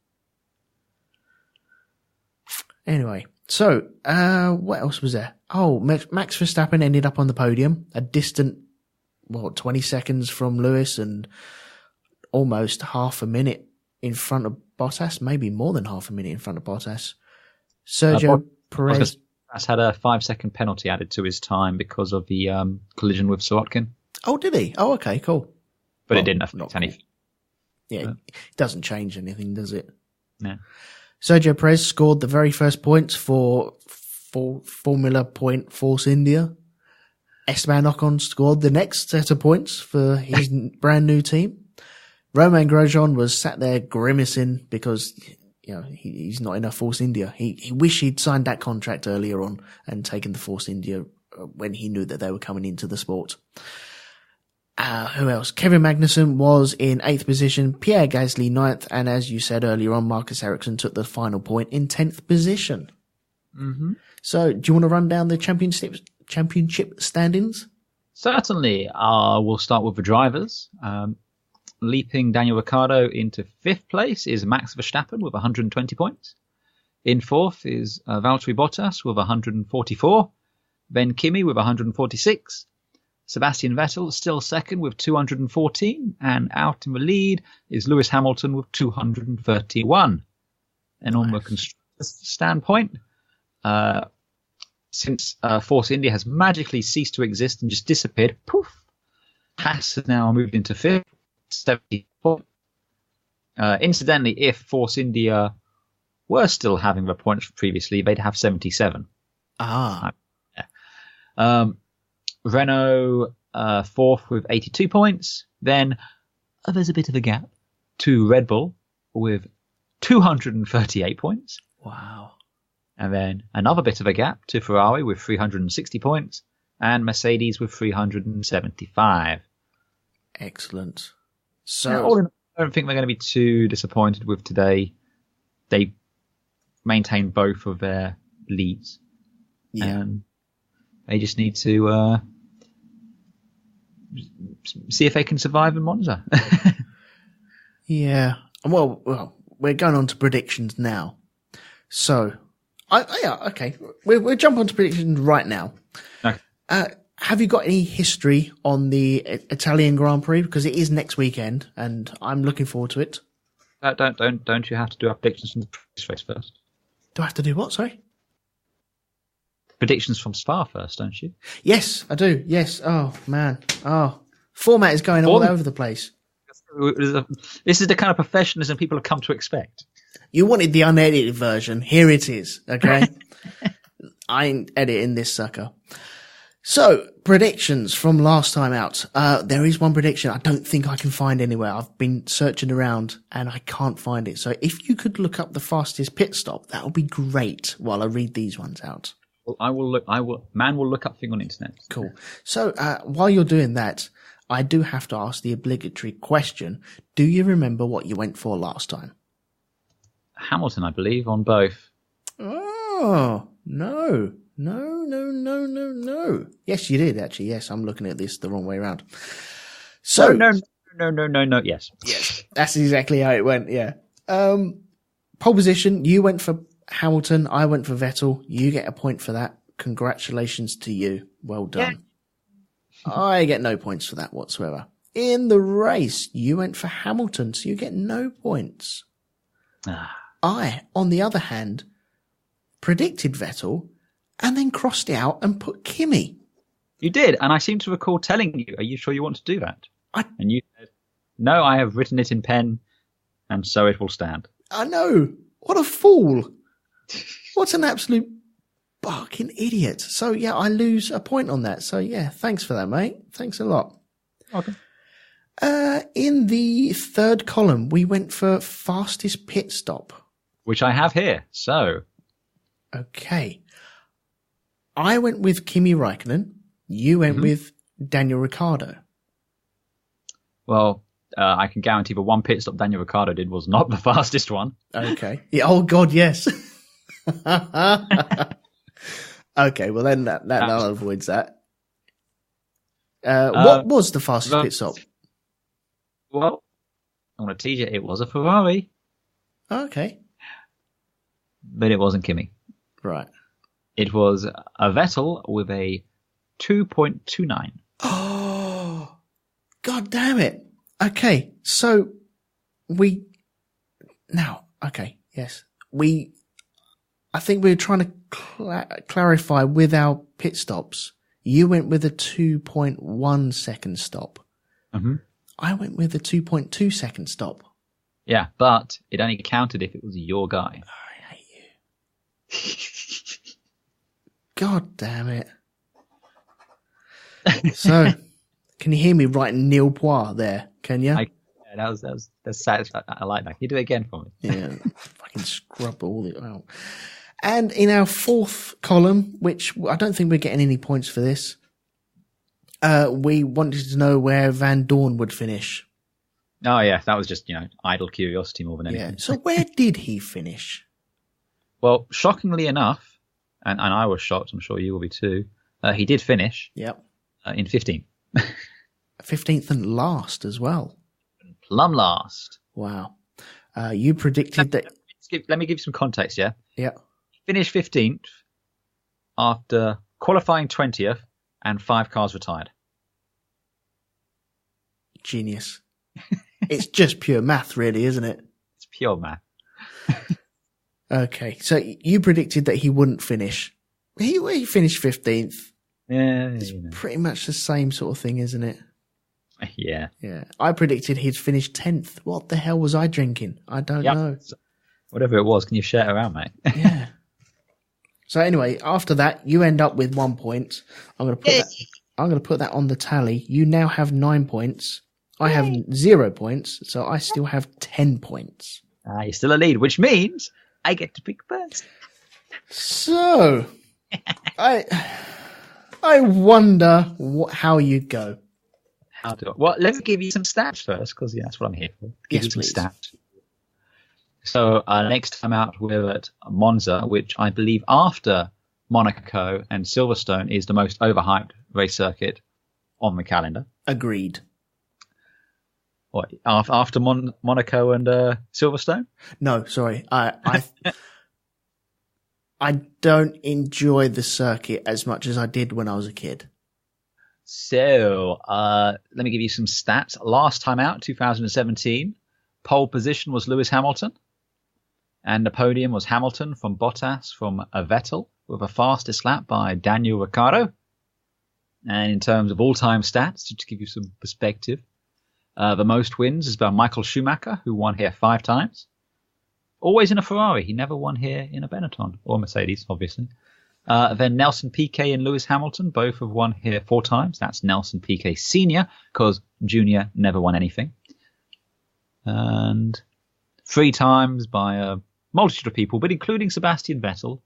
Anyway, so what else was there? Oh, Max Verstappen ended up on the podium, a distant, 20 seconds from Lewis and almost half a minute in front of Bottas, maybe more than half a minute in front of Bottas. Sergio Perez has had a 5-second penalty added to his time because of the collision with Sirotkin. Oh, did he? Oh, okay, cool. But it didn't affect anything. Yeah, it doesn't change anything, does it? No. Sergio Perez scored the very first points for Formula Point Force India. Esteban Ocon scored the next set of points for his brand new team. Romain Grosjean was sat there grimacing because he's not enough Force India. He wished he'd signed that contract earlier on and taken the Force India when he knew that they were coming into the sport. Who else? Kevin Magnussen was in 8th position, Pierre Gasly 9th, and as you said earlier on, Marcus Ericsson took the final point in 10th position. Mm-hmm. So, do you want to run down the championship standings? Certainly. We'll start with the drivers. Leaping Daniel Ricciardo into 5th place is Max Verstappen with 120 points. In 4th is Valtteri Bottas with 144. Ben Kimi with 146. Sebastian Vettel still 2nd with 214. And out in the lead is Lewis Hamilton with 231. And on the constructor's standpoint, since Force India has magically ceased to exist and just disappeared, poof, Haas has now moved into 5th. 74. Incidentally, if Force India were still having the points previously, they'd have 77. Renault 4th with 82 points. Then there's a bit of a gap to Red Bull with 238 points. Wow. And then another bit of a gap to Ferrari with 360 points and Mercedes with 375. Excellent. So, I don't think they're going to be too disappointed with today. They maintain both of their leads. Yeah. And they just need to see if they can survive in Monza. Yeah. Well, we're going on to predictions now. So, okay. We'll jump on to predictions right now. Okay. Have you got any history on the Italian Grand Prix? Because it is next weekend, and I'm looking forward to it. Don't you have to do our predictions from the previous race first? Do I have to do what? Sorry. Predictions from Spa first, don't you? Yes, I do. Yes. Oh man. Oh, format is going all over the place. This is the kind of professionalism people have come to expect. You wanted the unedited version. Here it is. Okay. I ain't editing this sucker. So, predictions from last time out. There is one prediction I don't think I can find anywhere. I've been searching around and I can't find it. So if you could look up the fastest pit stop, that would be great while I read these ones out. Well, man will look up thing on internet. Cool. So, while you're doing that, I do have to ask the obligatory question. Do you remember what you went for last time? Hamilton, I believe, on both. Oh, no. Yes, you did, actually. Yes, I'm looking at this the wrong way around. So No. Yes. That's exactly how it went, yeah. Pole position, you went for Hamilton, I went for Vettel. You get a point for that. Congratulations to you. Well done. Yeah. I get no points for that whatsoever. In the race, you went for Hamilton, so you get no points. I, on the other hand, predicted Vettel and then crossed it out and put Kimi. You did, and I seem to recall telling you, are you sure you want to do that? And you said, no, I have written it in pen, and so it will stand. I know. What a fool. What an absolute barking idiot. So, yeah, I lose a point on that. So, yeah, thanks for that, mate. Thanks a lot. Okay. In the third column, we went for fastest pit stop. Which I have here, so. Okay. I went with Kimi Räikkönen. You went with Daniel Ricciardo. Well, I can guarantee the one pit stop Daniel Ricciardo did was not the fastest one. Okay. Yeah, oh, God, yes. Okay, well, then that avoids that. What was the fastest pit stop? Well, I want to tease you, it was a Ferrari. Okay. But it wasn't Kimi. Right. It was a Vettel with a 2.29. Oh, God damn it. Okay, so yes. I think we were trying to clarify with our pit stops. You went with a 2.1 second stop. Mm-hmm. I went with a 2.2 second stop. Yeah, but it only counted if it was your guy. I hate you. God damn it. So, can you hear me writing nil point there? Can you? That's satisfying. I like that. Can you do it again for me? Yeah, fucking scrub all it out. And in our fourth column, which I don't think we're getting any points for this, we wanted to know where Van Dorn would finish. Oh, yeah. That was just, idle curiosity more than anything. Yeah. So where did he finish? Well, shockingly enough, and I was shocked, I'm sure you will be too, he did finish. Yep. In 15th. 15th and last as well. Plumb last. Wow. You predicted that... Let me give you some context, yeah? Yeah. Finished 15th after qualifying 20th and 5 cars retired. Genius. It's just pure math, really, isn't it? It's pure math. Okay, so you predicted that he wouldn't finish. He finished 15th. Yeah. It's pretty much the same sort of thing, isn't it? Yeah. Yeah. I predicted he'd finish 10th. What the hell was I drinking? I don't know. Whatever it was, can you share it around, mate? Yeah. So anyway, after that, you end up with 1 point. I'm going to put that on the tally. You now have 9 points. I have 0 points, so I still have 10 points. You're still a lead, which means I get to pick first. So, I wonder how you go. Well, let me give you some stats first, because that's what I'm here for. Give you some stats. So next time out, we're at Monza, which I believe after Monaco and Silverstone is the most overhyped race circuit on the calendar. Agreed. What, after Monaco and Silverstone? No, sorry. I don't enjoy the circuit as much as I did when I was a kid. So let me give you some stats. Last time out, 2017, pole position was Lewis Hamilton. And the podium was Hamilton from Bottas from Vettel, with a fastest lap by Daniel Ricciardo. And in terms of all-time stats, to give you some perspective, the most wins is by Michael Schumacher, who won here 5 times. Always in a Ferrari. He never won here in a Benetton, or Mercedes, obviously. Then Nelson Piquet and Lewis Hamilton both have won here 4 times. That's Nelson Piquet Senior, because Junior never won anything. And 3 times by a multitude of people, but including Sebastian Vettel,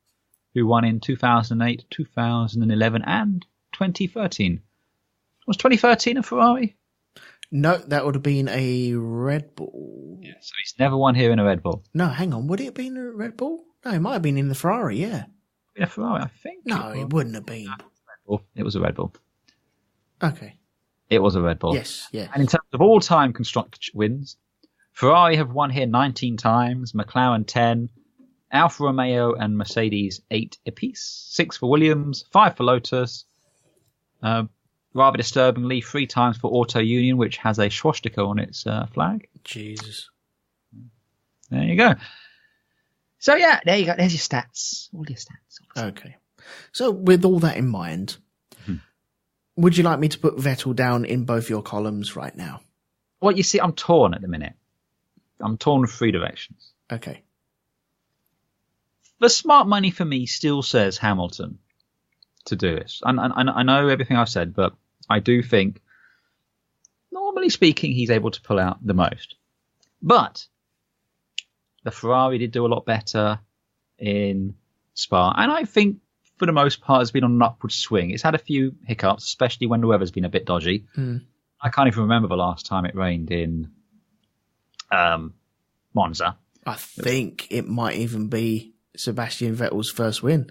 who won in 2008, 2011, and 2013. Was 2013 a Ferrari? No, that would have been a Red Bull. Yeah, so he's never won here in a Red Bull. No, hang on. Would it have been a Red Bull? No, it might have been in the Ferrari, yeah. In a Ferrari, I think. No, it wouldn't have been. It was a Red Bull. Okay. It was a Red Bull. Yes, yes. And in terms of all-time constructor wins, Ferrari have won here 19 times, McLaren 10, Alfa Romeo and Mercedes 8 apiece, 6 for Williams, 5 for Lotus. Rather disturbingly, 3 times for Auto Union, which has a swastika on its flag. Jesus. There you go. So yeah, there you go. There's your stats. All your stats. Okay. So with all that in mind, would you like me to put Vettel down in both your columns right now? Well, you see, I'm torn at the minute. I'm torn in 3 directions. Okay. The smart money for me still says Hamilton to do this. And I know everything I've said, but I do think, normally speaking, he's able to pull out the most. But the Ferrari did do a lot better in Spa. And I think, for the most part, it's been on an upward swing. It's had a few hiccups, especially when the weather's been a bit dodgy. I can't even remember the last time it rained in Monza. I think it might even be Sebastian Vettel's first win.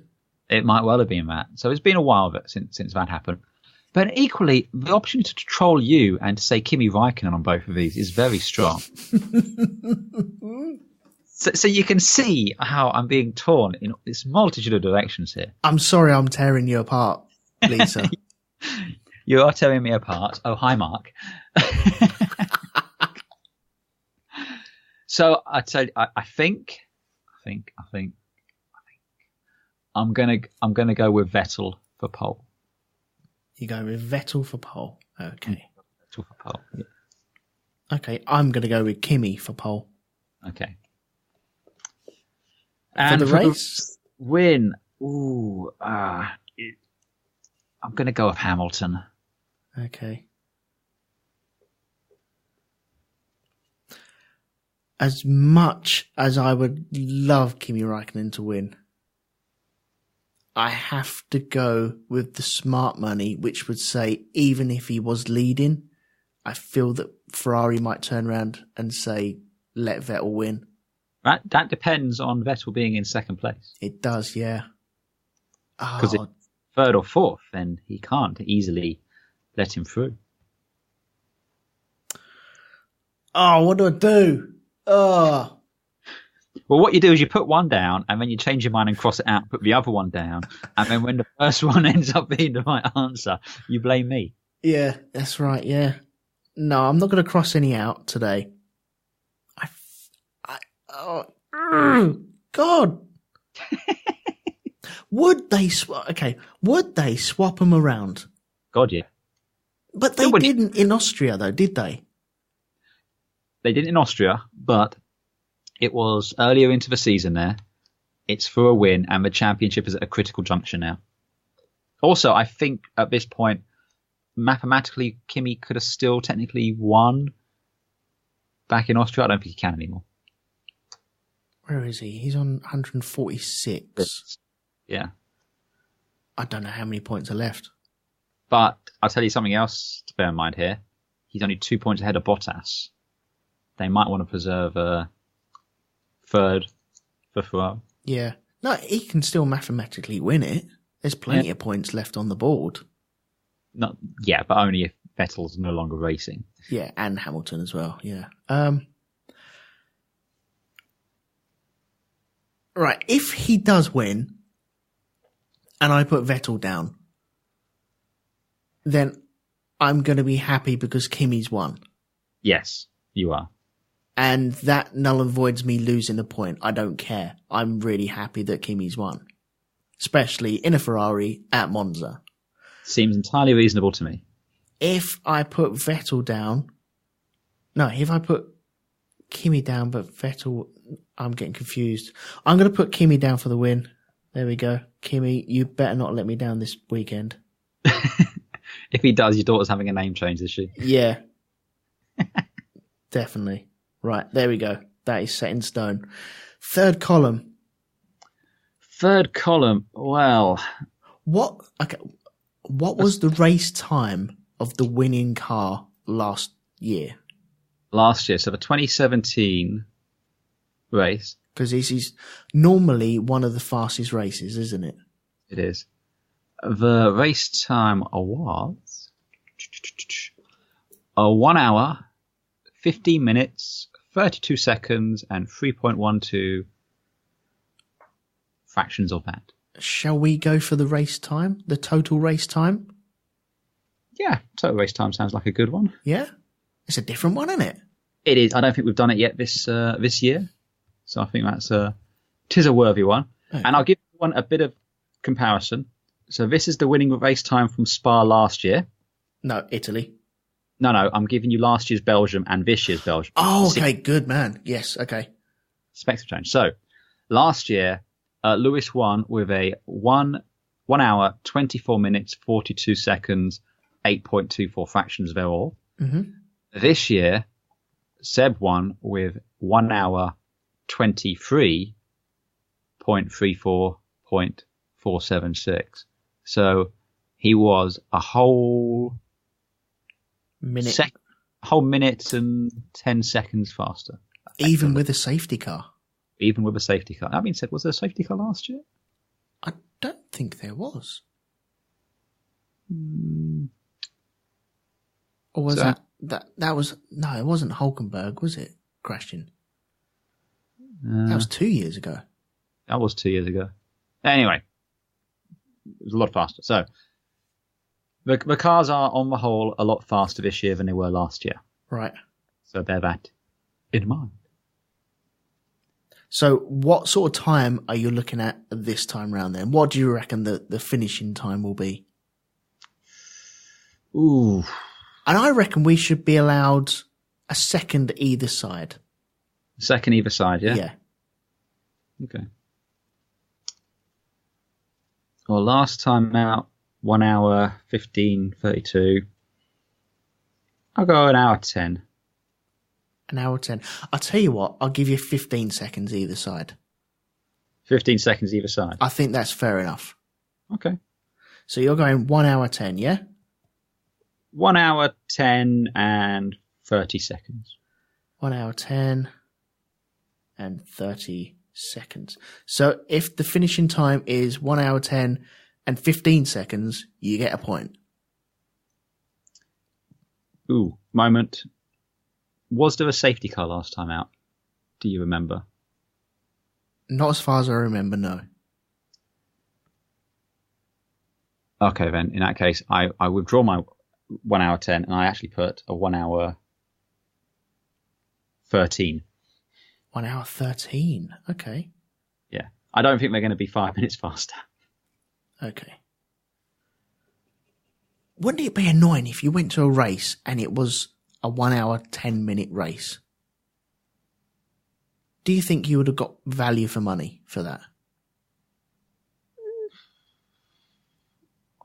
It might well have been that. So it's been a while since that happened. But equally, the opportunity to troll you and to say Kimi Räikkönen on both of these is very strong. So you can see how I'm being torn in this multitude of directions here. I'm sorry I'm tearing you apart, Lisa. You are tearing me apart. Oh, hi, Mark. So I tell you, I think I'm gonna go with Vettel for pole. You're going with Vettel for pole. Okay. Vettel for pole. Yeah. Okay, I'm gonna go with Kimi for pole. Okay. And for the race? Win. Ooh, I'm going to go with Hamilton. Okay. As much as I would love Kimi Räikkönen to win, I have to go with the smart money, which would say even if he was leading, I feel that Ferrari might turn around and say, let Vettel win. That depends on Vettel being in second place. It does, yeah. Because if third or fourth, then he can't easily let him through. Oh, what do I do? Oh. Well, what you do is you put one down, and then you change your mind and cross it out, put the other one down, and then when the first one ends up being the right answer, you blame me. Yeah, that's right, yeah. No, I'm not going to cross any out today. Oh, God. Would they swap them around? God, yeah. But they didn't in Austria, though, did they? They didn't in Austria, but it was earlier into the season there. It's for a win, and the championship is at a critical juncture now. Also, I think at this point, mathematically, Kimi could have still technically won back in Austria. I don't think he can anymore. Where is he? He's on 146. Yeah. I don't know how many points are left. But I'll tell you something else to bear in mind here. He's only 2 points ahead of Bottas. They might want to preserve a third for Ferrari. Yeah. No, he can still mathematically win it. There's plenty of points left on the board. Yeah, but only if Vettel's no longer racing. Yeah, and Hamilton as well, yeah. Right, if he does win, and I put Vettel down, then I'm going to be happy because Kimi's won. Yes, you are. And that null and voids me losing a point. I don't care. I'm really happy that Kimi's won. Especially in a Ferrari at Monza. Seems entirely reasonable to me. If I put Vettel down... No, if I put Kimi down, but Vettel... I'm getting confused. I'm going to put Kimi down for the win. There we go. Kimi, you better not let me down this weekend. If he does, your daughter's having a name change, is she? Yeah. Definitely. Right, there we go. That is set in stone. Third column. Well... What was the race time of the winning car last year? Last year, so the 2017 race. Because this is normally one of the fastest races, isn't it? It is. The race time was 1 hour, 15 minutes, 32 seconds, and 3.12 fractions of that. Shall we go for the race time? The total race time? Yeah, total race time sounds like a good one. Yeah? It's a different one, isn't it? It is. I don't think we've done it yet this year. So I think that's 'Tis a worthy one. Okay. And I'll give one a bit of comparison. So this is the winning race time from Spa last year. No, Italy. No, I'm giving you last year's Belgium and this year's Belgium. Oh, okay, good man. Yes, okay. Spectrum change. So last year, Lewis won with a 1 hour, 24 minutes, 42 seconds, 8.24 fractions thereof. Mm-hmm. This year, Seb won with 1 hour, 23.34.476. So he was a whole minute and 10 seconds faster. Even with a safety car? Even with a safety car. That being said, was there a safety car last year? I don't think there was. Or was that was, no, it wasn't Hulkenberg, was it? Crashing. That was 2 years ago. That was 2 years ago. Anyway, it was a lot faster. So, the cars are, on the whole, a lot faster this year than they were last year. Right. So bear that in mind. So what sort of time are you looking at this time round then? What do you reckon the finishing time will be? Ooh. And I reckon we should be allowed a second either side. Second either side, yeah? Yeah. Okay. Well, last time out, 1 hour, 15:32. I'll go an hour 10. An hour 10. I'll tell you what, I'll give you 15 seconds either side. 15 seconds either side. I think that's fair enough. Okay. So you're going 1 hour 10, yeah? 1 hour, 10 and 30 seconds. 1 hour 10 and 30 seconds. So if the finishing time is 1 hour 10 and 15 seconds, you get a point. Ooh, moment. Was there a safety car last time out? Do you remember? Not as far as I remember, no. Okay, then. In that case, I withdraw my 1 hour 10 and I actually put a 1 hour 13. 1 hour 13. Okay. Yeah. I don't think they're going to be 5 minutes faster. Okay. Wouldn't it be annoying if you went to a race and it was a 1 hour, 10 minute race? Do you think you would have got value for money for that?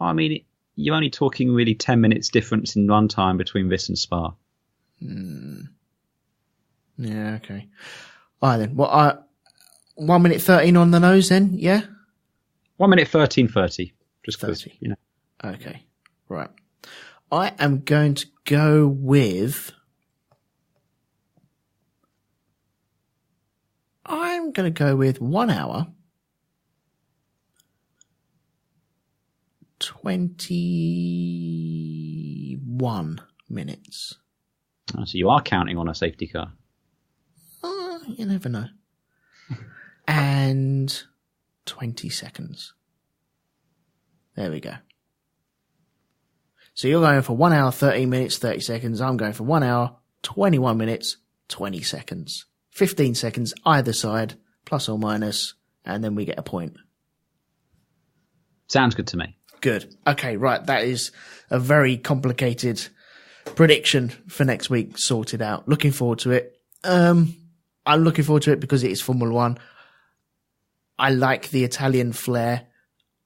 I mean, you're only talking really 10 minutes difference in run time between this and Spa. Yeah, okay. All right then. Well, 1 minute 13 on the nose then, yeah? 1 minute 13:30. Just 30. You know. Okay, right. I am going to go with... I'm going to go with 1 hour, 21 minutes. Oh, so you are counting on a safety car. You never know. And 20 seconds. There we go. So you're going for 1 hour, 13 minutes, 30 seconds. I'm going for 1 hour, 21 minutes, 20 seconds. 15 seconds either side, plus or minus, and then we get a point. Sounds good to me. Good. Okay, right. That is a very complicated prediction for next week sorted out. Looking forward to it. I'm looking forward to it because it is Formula One. I like the Italian flair.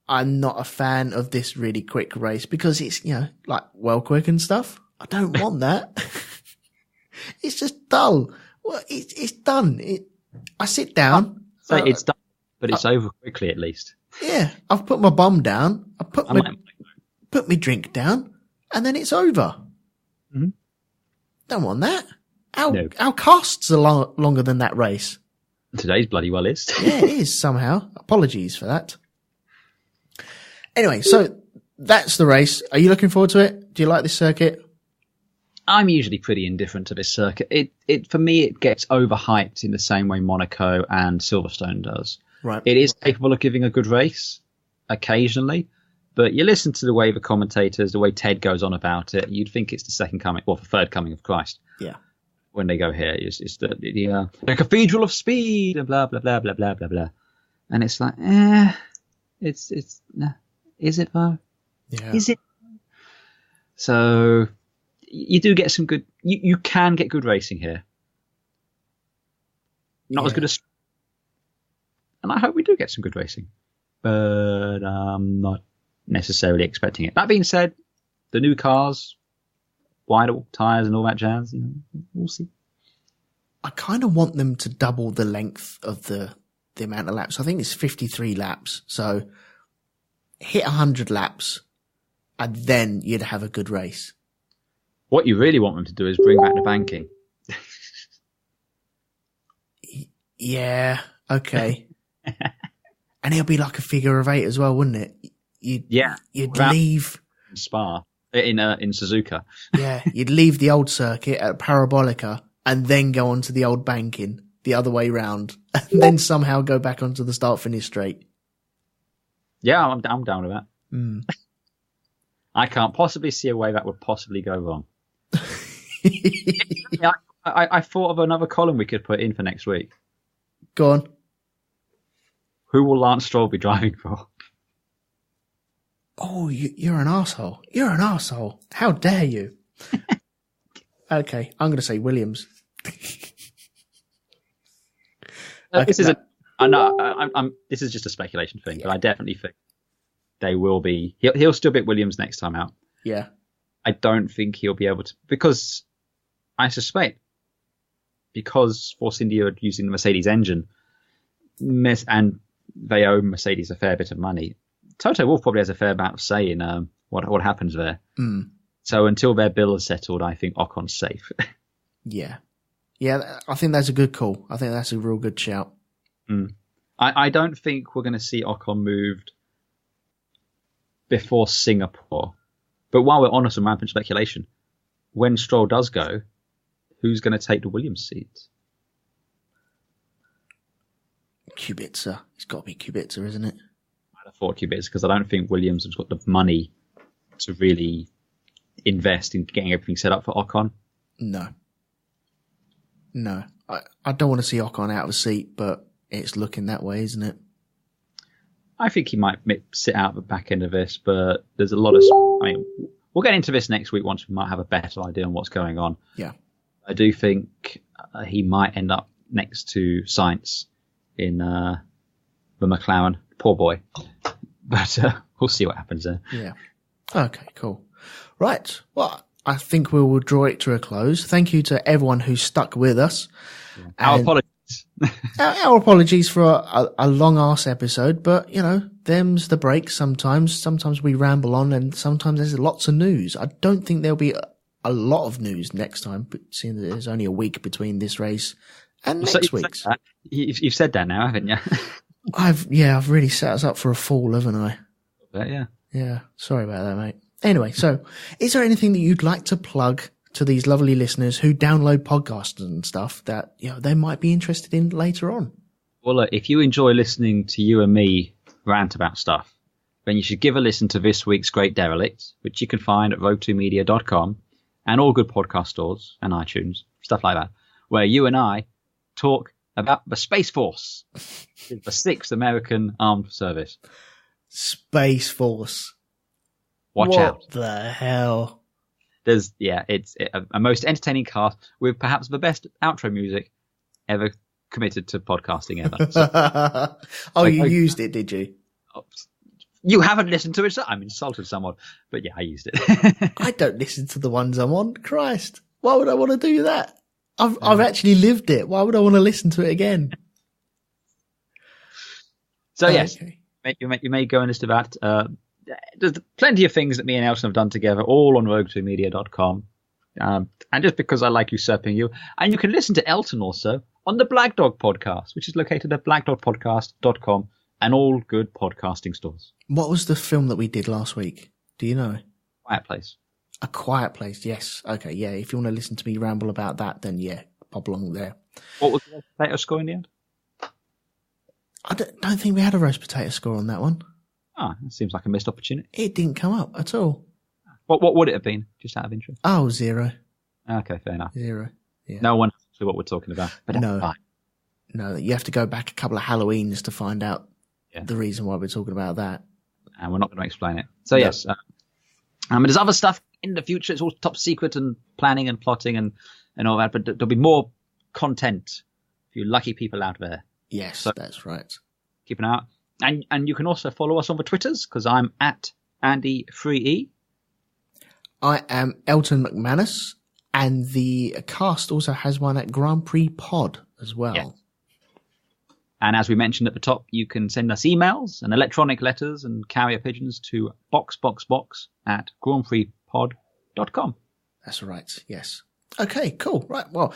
I'm not a fan of this really quick race because it's, like well quick and stuff. I don't want that. It's just dull. Well, it's done. I sit down. So it's done, but it's over quickly at least. Yeah, I've put my bum down. I put my drink down, and then it's over. Mm-hmm. Don't want that. Our costs are longer than that race. Today's bloody well is. Yeah, it is somehow. Apologies for that. Anyway, so that's the race. Are you looking forward to it? Do you like this circuit? I'm usually pretty indifferent to this circuit. It for me, it gets overhyped in the same way Monaco and Silverstone does. Right. It is capable of giving a good race occasionally, but you listen to the way the commentators, the way Ted goes on about it, you'd think it's the second coming, or the third coming of Christ. Yeah. When they go here, it's the cathedral of speed and blah, blah, blah, blah, blah, blah, blah. And it's like, is it though? Yeah. Is it? So you do get some good, you can get good racing here. Not as good as, and I hope we do get some good racing, but I'm not necessarily expecting it. That being said, the new cars, wider tyres and all that jazz, we'll see. I kind of want them to double the length of the amount of laps. I think it's 53 laps. So hit 100 laps and then you'd have a good race. What you really want them to do is bring back the banking. Yeah. Okay. And it'll be like a figure of 8 as well, wouldn't it? You'd leave Spa in Suzuka. Yeah. You'd leave the old circuit at Parabolica and then go onto the old banking the other way round, and then somehow go back onto the start-finish straight. Yeah, I'm down with that. I can't possibly see a way that would possibly go wrong. I thought of another column we could put in for next week. Go on. Who will Lance Stroll be driving for? Oh, you're an arsehole. You're an arsehole. How dare you? Okay, I'm going to say Williams. This is just a speculation thing, but I definitely think they will be. He'll still beat Williams next time out. Yeah, I don't think he'll be able to, because I suspect because Force India are using the Mercedes engine, and they owe Mercedes a fair bit of money. Toto Wolff probably has a fair amount of say in what happens there. So until their bill is settled, I think Ocon's safe. Yeah, I think that's a good call. I think that's a real good shout. I don't think we're going to see Ocon moved before Singapore. But while we're on some rampant speculation, when Stroll does go, who's going to take the Williams seat? Kubica. It's got to be Kubica, isn't it? I'd have thought Kubica, because I don't think Williams has got the money to really invest in getting everything set up for Ocon. No. I don't want to see Ocon out of a seat, but it's looking that way, isn't it? I think he might sit out the back end of this, but there's a lot of... we'll get into this next week once we might have a better idea on what's going on. Yeah. I do think he might end up next to Sainz in the McLaren. Poor boy. But we'll see what happens there. Yeah. Okay, cool. Right. Well, I think we will draw it to a close. Thank you to everyone who stuck with us. Yeah. Our apologies. Our apologies for a long-ass episode, but, them's the break sometimes. Sometimes we ramble on, and sometimes there's lots of news. I don't think there'll be a lot of news next time, but seeing that there's only a week between this race and next week's. You've said that now, haven't you? I've really set us up for a fall, haven't I? Yeah. Yeah. Sorry about that, mate. Anyway, so is there anything that you'd like to plug to these lovely listeners who download podcasts and stuff that they might be interested in later on? Well, look, if you enjoy listening to you and me rant about stuff, then you should give a listen to this week's Great Derelict, which you can find at RogueTwoMedia.com and all good podcast stores and iTunes, stuff like that, where you and I talk about the Space Force, the 6th American Armed Service. Space Force. Watch out. What the hell? It's a most entertaining cast with perhaps the best outro music ever committed to podcasting ever. So, you used it, did you? You haven't listened to it, so I'm insulted someone. But yeah, I used it. I don't listen to the ones I'm on. Christ. Why would I want to do that? I've actually lived it. Why would I want to listen to it again? So yes, you may go and listen to that. There's plenty of things that me and Elton have done together, all on RogueTwoMedia.com. And just because I like usurping you. And you can listen to Elton also on the Black Dog Podcast, which is located at blackdogpodcast.com and all good podcasting stores. What was the film that we did last week? Do you know? Quiet Place. A Quiet Place, yes. Okay, yeah. If you want to listen to me ramble about that, then yeah, pop along there. What was the potato score in the end? I don't think we had a roast potato score on that one. Ah, that seems like a missed opportunity. It didn't come up at all. What would it have been, just out of interest? Oh, 0. Okay, fair enough. 0, yeah. No one knows what we're talking about. But no, you have to go back a couple of Halloweens to find out the reason why we're talking about that. And we're not going to explain it. So yes, there's other stuff in the future. It's all top secret and planning and plotting and all that. But there'll be more content for you lucky people out there. Yes, so that's right. Keep an eye out. And you can also follow us on the Twitters, because I'm at Andy3E. I am Elton McManus, and the cast also has one at Grand Prix Pod as well. Yeah. And as we mentioned at the top, you can send us emails and electronic letters and carrier pigeons to box@grandprixpod.com. That's right, yes. Okay, cool. Right, well,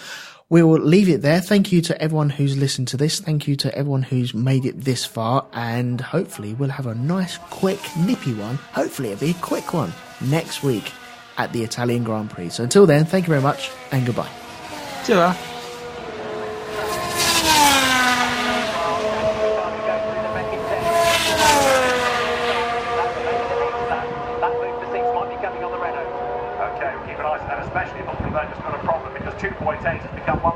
we will leave it there. Thank you to everyone who's listened to this. Thank you to everyone who's made it this far. And hopefully we'll have a nice, quick, nippy one. Hopefully it'll be a quick one next week at the Italian Grand Prix. So until then, thank you very much and goodbye. Ta-ra. Especially if Ultimate has got a problem because 2.8 has become 1.